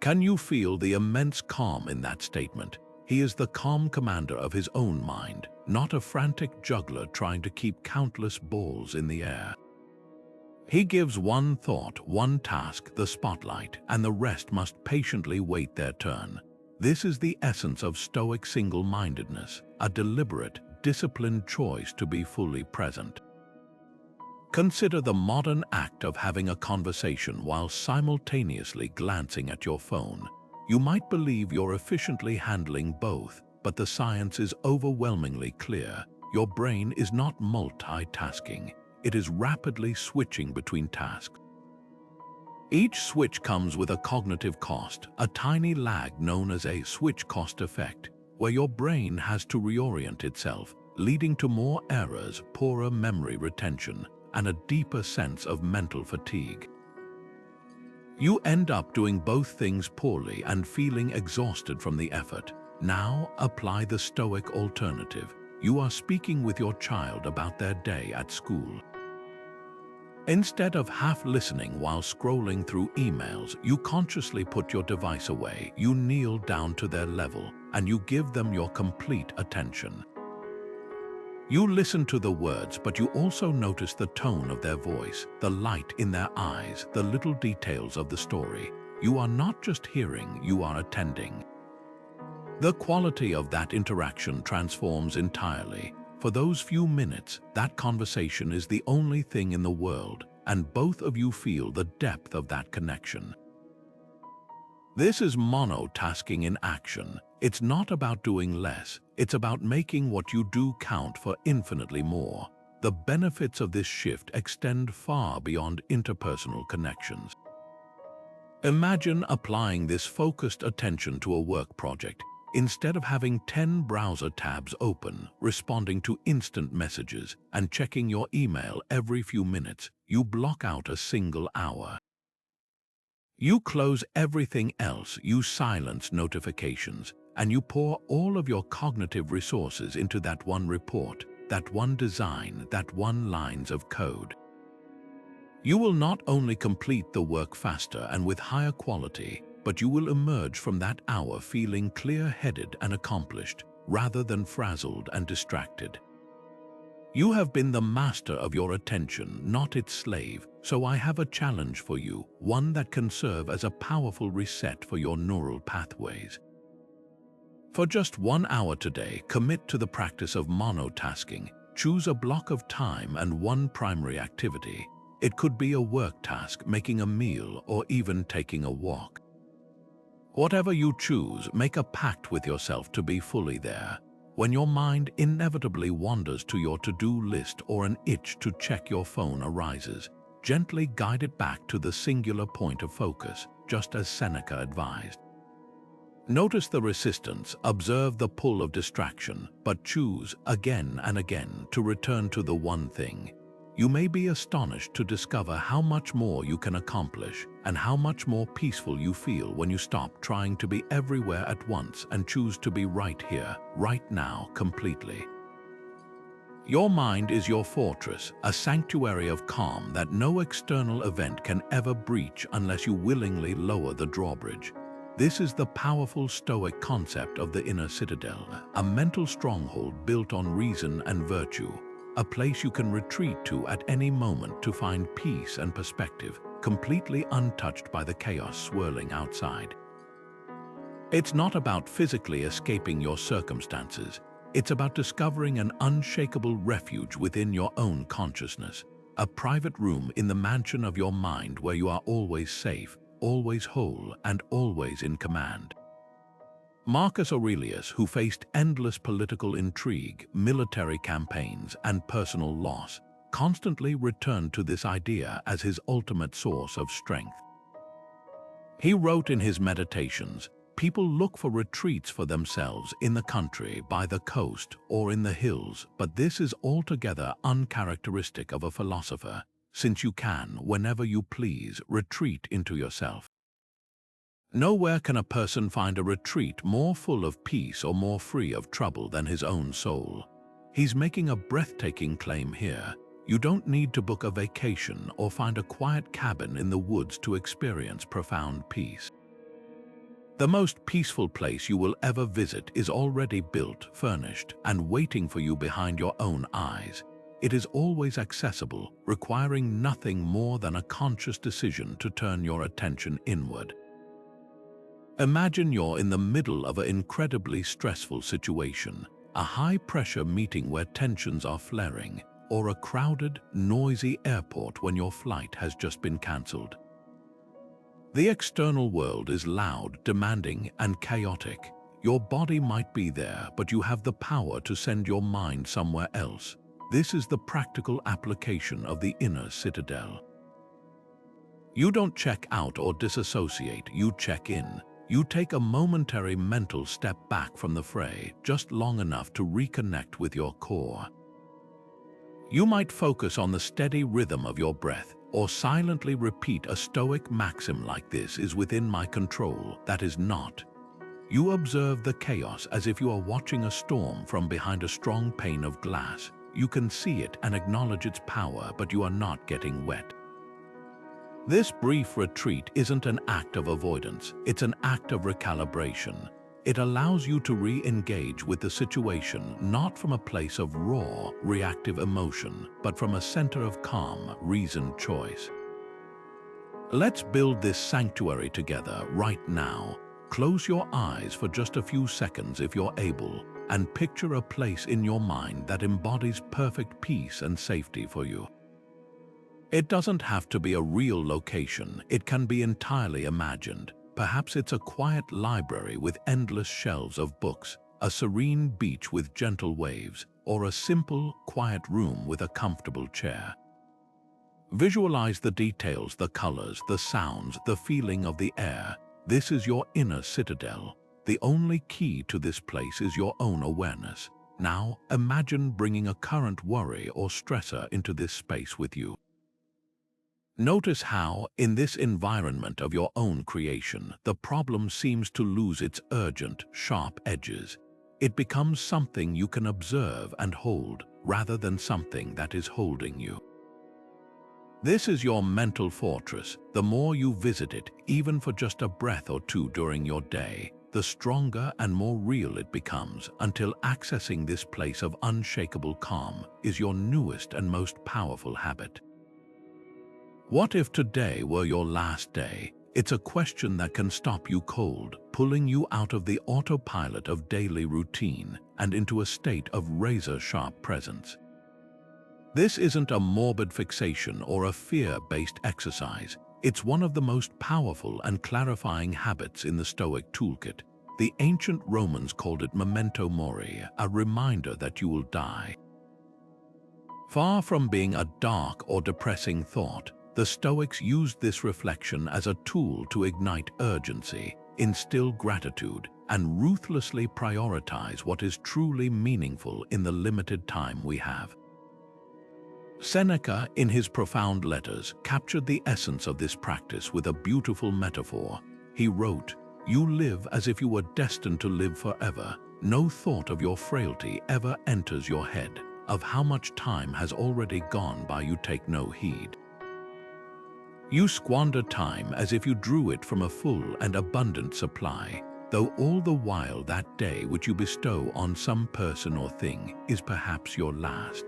Can you feel the immense calm in that statement? He is the calm commander of his own mind, not a frantic juggler trying to keep countless balls in the air. He gives one thought, one task, the spotlight, and the rest must patiently wait their turn. This is the essence of Stoic single-mindedness, a deliberate, disciplined choice to be fully present. Consider the modern act of having a conversation while simultaneously glancing at your phone. You might believe you're efficiently handling both, but the science is overwhelmingly clear. Your brain is not multitasking. It is rapidly switching between tasks. Each switch comes with a cognitive cost, a tiny lag known as a switch cost effect, where your brain has to reorient itself, leading to more errors, poorer memory retention, and a deeper sense of mental fatigue. You end up doing both things poorly and feeling exhausted from the effort. Now, apply the Stoic alternative. You are speaking with your child about their day at school. Instead of half listening while scrolling through emails, you consciously put your device away, you kneel down to their level, and you give them your complete attention. You listen to the words, but you also notice the tone of their voice, the light in their eyes, the little details of the story. You are not just hearing, you are attending. The quality of that interaction transforms entirely. For those few minutes, that conversation is the only thing in the world, and both of you feel the depth of that connection. This is monotasking in action. It's not about doing less, it's about making what you do count for infinitely more. The benefits of this shift extend far beyond interpersonal connections. Imagine applying this focused attention to a work project. Instead of having 10 browser tabs open, responding to instant messages, and checking your email every few minutes, you block out a single hour. You close everything else, you silence notifications, and you pour all of your cognitive resources into that one report, that one design, that one lines of code. You will not only complete the work faster and with higher quality, but you will emerge from that hour feeling clear-headed and accomplished, rather than frazzled and distracted. You have been the master of your attention, not its slave, so I have a challenge for you, one that can serve as a powerful reset for your neural pathways. For just 1 hour today, commit to the practice of monotasking. Choose a block of time and one primary activity. It could be a work task, making a meal, or even taking a walk. Whatever you choose, make a pact with yourself to be fully there. When your mind inevitably wanders to your to-do list or an itch to check your phone arises, gently guide it back to the singular point of focus, just as Seneca advised. Notice the resistance, observe the pull of distraction, but choose again and again to return to the one thing. You may be astonished to discover how much more you can accomplish and how much more peaceful you feel when you stop trying to be everywhere at once and choose to be right here, right now, completely. Your mind is your fortress, a sanctuary of calm that no external event can ever breach unless you willingly lower the drawbridge. This is the powerful Stoic concept of the inner citadel, a mental stronghold built on reason and virtue. A place you can retreat to at any moment to find peace and perspective, completely untouched by the chaos swirling outside. It's not about physically escaping your circumstances. It's about discovering an unshakable refuge within your own consciousness, a private room in the mansion of your mind where you are always safe, always whole, and always in command. Marcus Aurelius, who faced endless political intrigue, military campaigns, and personal loss, constantly returned to this idea as his ultimate source of strength. He wrote in his Meditations, "People look for retreats for themselves in the country, by the coast, or in the hills, but this is altogether uncharacteristic of a philosopher, since you can, whenever you please, retreat into yourself." Nowhere can a person find a retreat more full of peace or more free of trouble than his own soul. He's making a breathtaking claim here. You don't need to book a vacation or find a quiet cabin in the woods to experience profound peace. The most peaceful place you will ever visit is already built, furnished, and waiting for you behind your own eyes. It is always accessible, requiring nothing more than a conscious decision to turn your attention inward. Imagine you're in the middle of an incredibly stressful situation, a high-pressure meeting where tensions are flaring, or a crowded, noisy airport when your flight has just been cancelled. The external world is loud, demanding, and chaotic. Your body might be there, but you have the power to send your mind somewhere else. This is the practical application of the inner citadel. You don't check out or disassociate, you check in. You take a momentary mental step back from the fray, just long enough to reconnect with your core. You might focus on the steady rhythm of your breath, or silently repeat a Stoic maxim like "This is within my control, that is not." You observe the chaos as if you are watching a storm from behind a strong pane of glass. You can see it and acknowledge its power, but you are not getting wet. This brief retreat isn't an act of avoidance, it's an act of recalibration. It allows you to re-engage with the situation not from a place of raw, reactive emotion, but from a center of calm, reasoned choice. Let's build this sanctuary together right now. Close your eyes for just a few seconds if you're able, and picture a place in your mind that embodies perfect peace and safety for you. It doesn't have to be a real location, it can be entirely imagined. Perhaps it's a quiet library with endless shelves of books, a serene beach with gentle waves, or a simple, quiet room with a comfortable chair. Visualize the details, the colors, the sounds, the feeling of the air. This is your inner citadel. The only key to this place is your own awareness. Now, imagine bringing a current worry or stressor into this space with you. Notice how, in this environment of your own creation, the problem seems to lose its urgent, sharp edges. It becomes something you can observe and hold, rather than something that is holding you. This is your mental fortress. The more you visit it, even for just a breath or two during your day, the stronger and more real it becomes, until accessing this place of unshakable calm is your newest and most powerful habit. What if today were your last day? It's a question that can stop you cold, pulling you out of the autopilot of daily routine and into a state of razor-sharp presence. This isn't a morbid fixation or a fear-based exercise. It's one of the most powerful and clarifying habits in the Stoic toolkit. The ancient Romans called it Memento Mori, a reminder that you will die. Far from being a dark or depressing thought, the Stoics used this reflection as a tool to ignite urgency, instill gratitude, and ruthlessly prioritize what is truly meaningful in the limited time we have. Seneca, in his profound letters, captured the essence of this practice with a beautiful metaphor. He wrote, "You live as if you were destined to live forever. No thought of your frailty ever enters your head. Of how much time has already gone by you take no heed. You squander time as if you drew it from a full and abundant supply, though all the while that day which you bestow on some person or thing is perhaps your last."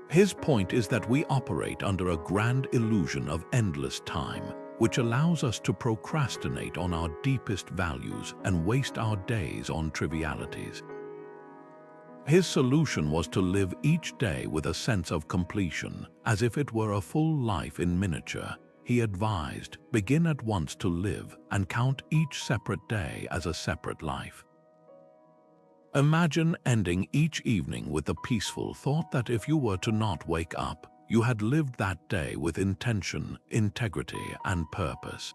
His point is that we operate under a grand illusion of endless time, which allows us to procrastinate on our deepest values and waste our days on trivialities. His solution was to live each day with a sense of completion, as if it were a full life in miniature. He advised, begin at once to live and count each separate day as a separate life. Imagine ending each evening with the peaceful thought that if you were to not wake up, you had lived that day with intention, integrity, and purpose.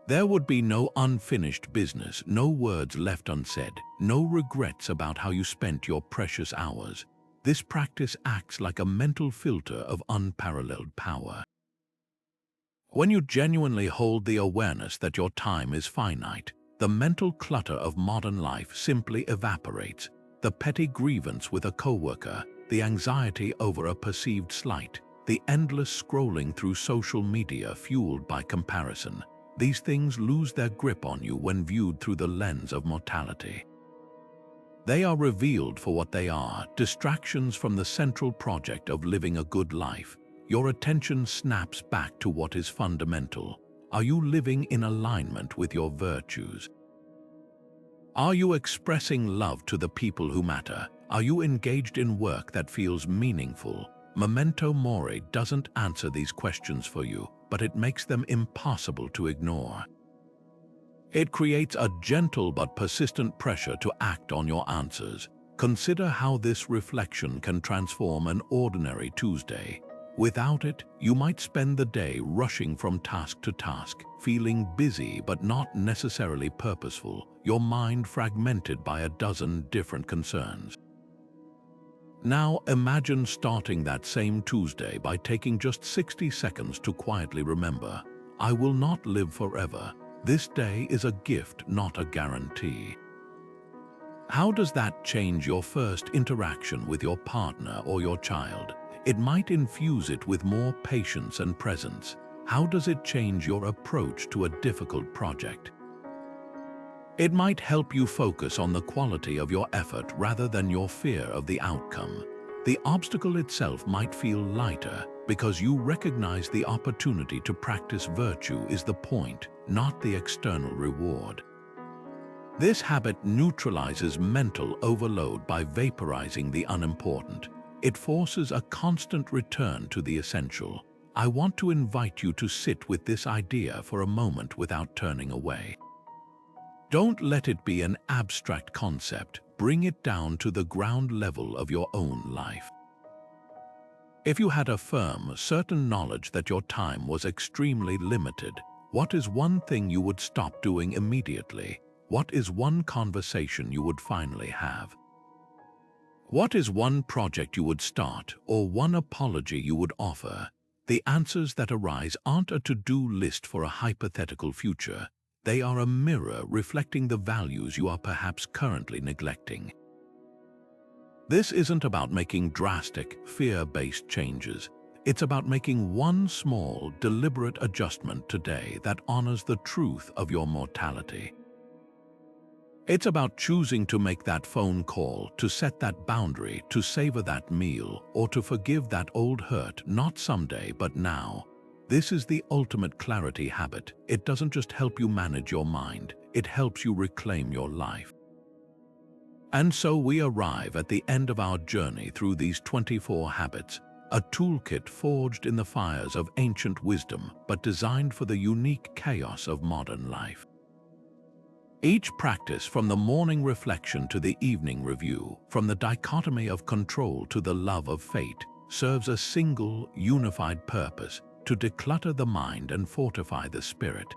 There would be no unfinished business, no words left unsaid, no regrets about how you spent your precious hours. This practice acts like a mental filter of unparalleled power. When you genuinely hold the awareness that your time is finite, the mental clutter of modern life simply evaporates. The petty grievance with a coworker, the anxiety over a perceived slight, the endless scrolling through social media fueled by comparison. These things lose their grip on you when viewed through the lens of mortality. They are revealed for what they are, distractions from the central project of living a good life. Your attention snaps back to what is fundamental. Are you living in alignment with your virtues? Are you expressing love to the people who matter? Are you engaged in work that feels meaningful? Memento Mori doesn't answer these questions for you, but it makes them impossible to ignore. It creates a gentle but persistent pressure to act on your answers. Consider how this reflection can transform an ordinary Tuesday. Without it, you might spend the day rushing from task to task, feeling busy but not necessarily purposeful, your mind fragmented by a dozen different concerns. Now imagine starting that same Tuesday by taking just 60 seconds to quietly remember, I will not live forever. This day is a gift, not a guarantee. How does that change your first interaction with your partner or your child? It might infuse it with more patience and presence. How does it change your approach to a difficult project? It might help you focus on the quality of your effort rather than your fear of the outcome. The obstacle itself might feel lighter because you recognize the opportunity to practice virtue is the point, not the external reward. This habit neutralizes mental overload by vaporizing the unimportant. It forces a constant return to the essential. I want to invite you to sit with this idea for a moment without turning away. Don't let it be an abstract concept. Bring it down to the ground level of your own life. If you had a firm, certain knowledge that your time was extremely limited, what is one thing you would stop doing immediately? What is one conversation you would finally have? What is one project you would start or one apology you would offer? The answers that arise aren't a to-do list for a hypothetical future. They are a mirror reflecting the values you are perhaps currently neglecting. This isn't about making drastic, fear-based changes. It's about making one small, deliberate adjustment today that honors the truth of your mortality. It's about choosing to make that phone call, to set that boundary, to savor that meal, or to forgive that old hurt, not someday, but now. This is the ultimate clarity habit. It doesn't just help you manage your mind, it helps you reclaim your life. And so we arrive at the end of our journey through these 24 habits, a toolkit forged in the fires of ancient wisdom, but designed for the unique chaos of modern life. Each practice, from the morning reflection to the evening review, from the dichotomy of control to the love of fate, serves a single, unified purpose: to declutter the mind and fortify the spirit.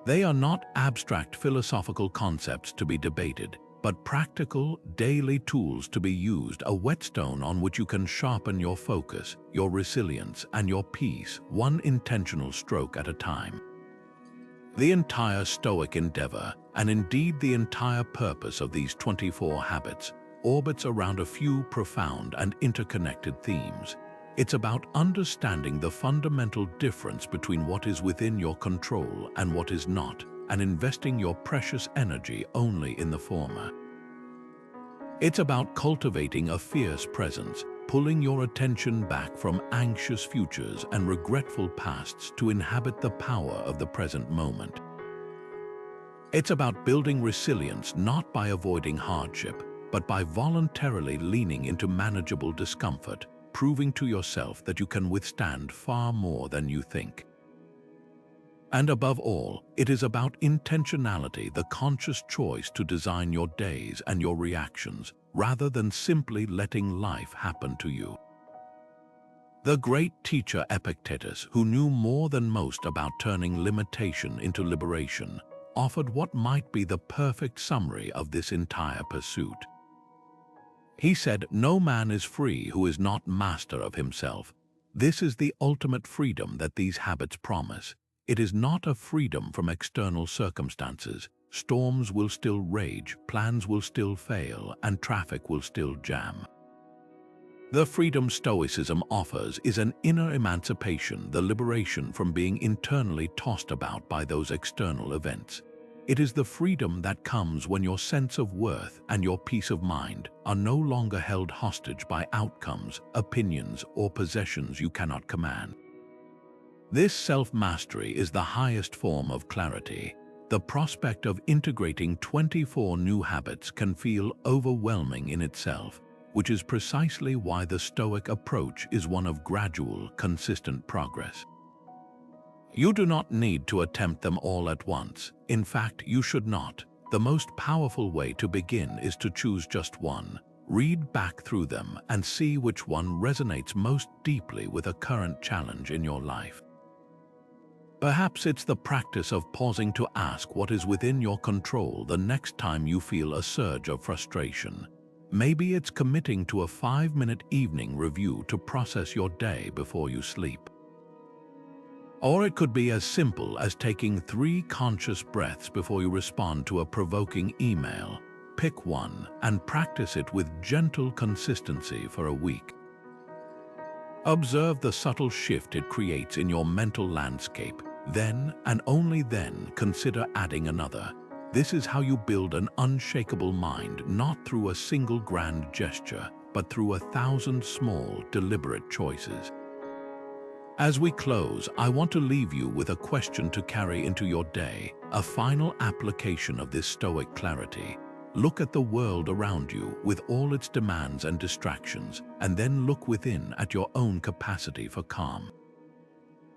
They are not abstract philosophical concepts to be debated, but practical, daily tools to be used, a whetstone on which you can sharpen your focus, your resilience, and your peace, one intentional stroke at a time. The entire Stoic endeavor, and indeed the entire purpose of these 24 habits, orbits around a few profound and interconnected themes. It's about understanding the fundamental difference between what is within your control and what is not, and investing your precious energy only in the former. It's about cultivating a fierce presence, pulling your attention back from anxious futures and regretful pasts to inhabit the power of the present moment. It's about building resilience not by avoiding hardship, but by voluntarily leaning into manageable discomfort, proving to yourself that you can withstand far more than you think. And above all, it is about intentionality, the conscious choice to design your days and your reactions, rather than simply letting life happen to you. The great teacher Epictetus, who knew more than most about turning limitation into liberation, offered what might be the perfect summary of this entire pursuit. He said, "No man is free who is not master of himself." This is the ultimate freedom that these habits promise. It is not a freedom from external circumstances. Storms will still rage, plans will still fail, and traffic will still jam. The freedom Stoicism offers is an inner emancipation, the liberation from being internally tossed about by those external events. It is the freedom that comes when your sense of worth and your peace of mind are no longer held hostage by outcomes, opinions, or possessions you cannot command. This self-mastery is the highest form of clarity. The prospect of integrating 24 new habits can feel overwhelming in itself, which is precisely why the Stoic approach is one of gradual, consistent progress. You do not need to attempt them all at once. In fact, you should not. The most powerful way to begin is to choose just one. Read back through them and see which one resonates most deeply with a current challenge in your life. Perhaps it's the practice of pausing to ask what is within your control the next time you feel a surge of frustration. Maybe it's committing to a 5-minute evening review to process your day before you sleep. Or it could be as simple as taking 3 conscious breaths before you respond to a provoking email. Pick one and practice it with gentle consistency for a week. Observe the subtle shift it creates in your mental landscape. Then, and only then, consider adding another. This is how you build an unshakable mind, not through a single grand gesture, but through 1,000 small, deliberate choices. As we close, I want to leave you with a question to carry into your day, a final application of this Stoic clarity. Look at the world around you with all its demands and distractions, and then look within at your own capacity for calm.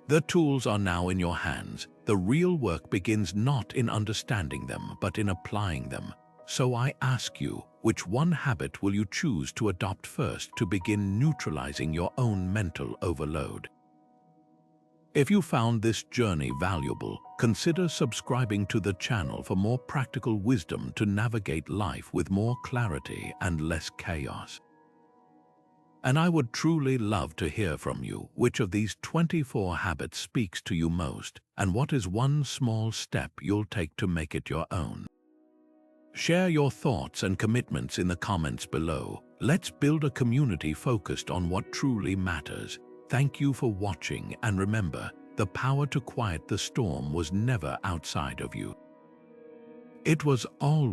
The tools are now in your hands. The real work begins not in understanding them, but in applying them. So I ask you, which one habit will you choose to adopt first to begin neutralizing your own mental overload? If you found this journey valuable, consider subscribing to the channel for more practical wisdom to navigate life with more clarity and less chaos. And I would truly love to hear from you which of these 24 habits speaks to you most, and what is one small step you'll take to make it your own. Share your thoughts and commitments in the comments below. Let's build a community focused on what truly matters. Thank you for watching, and remember, the power to quiet the storm was never outside of you. It was all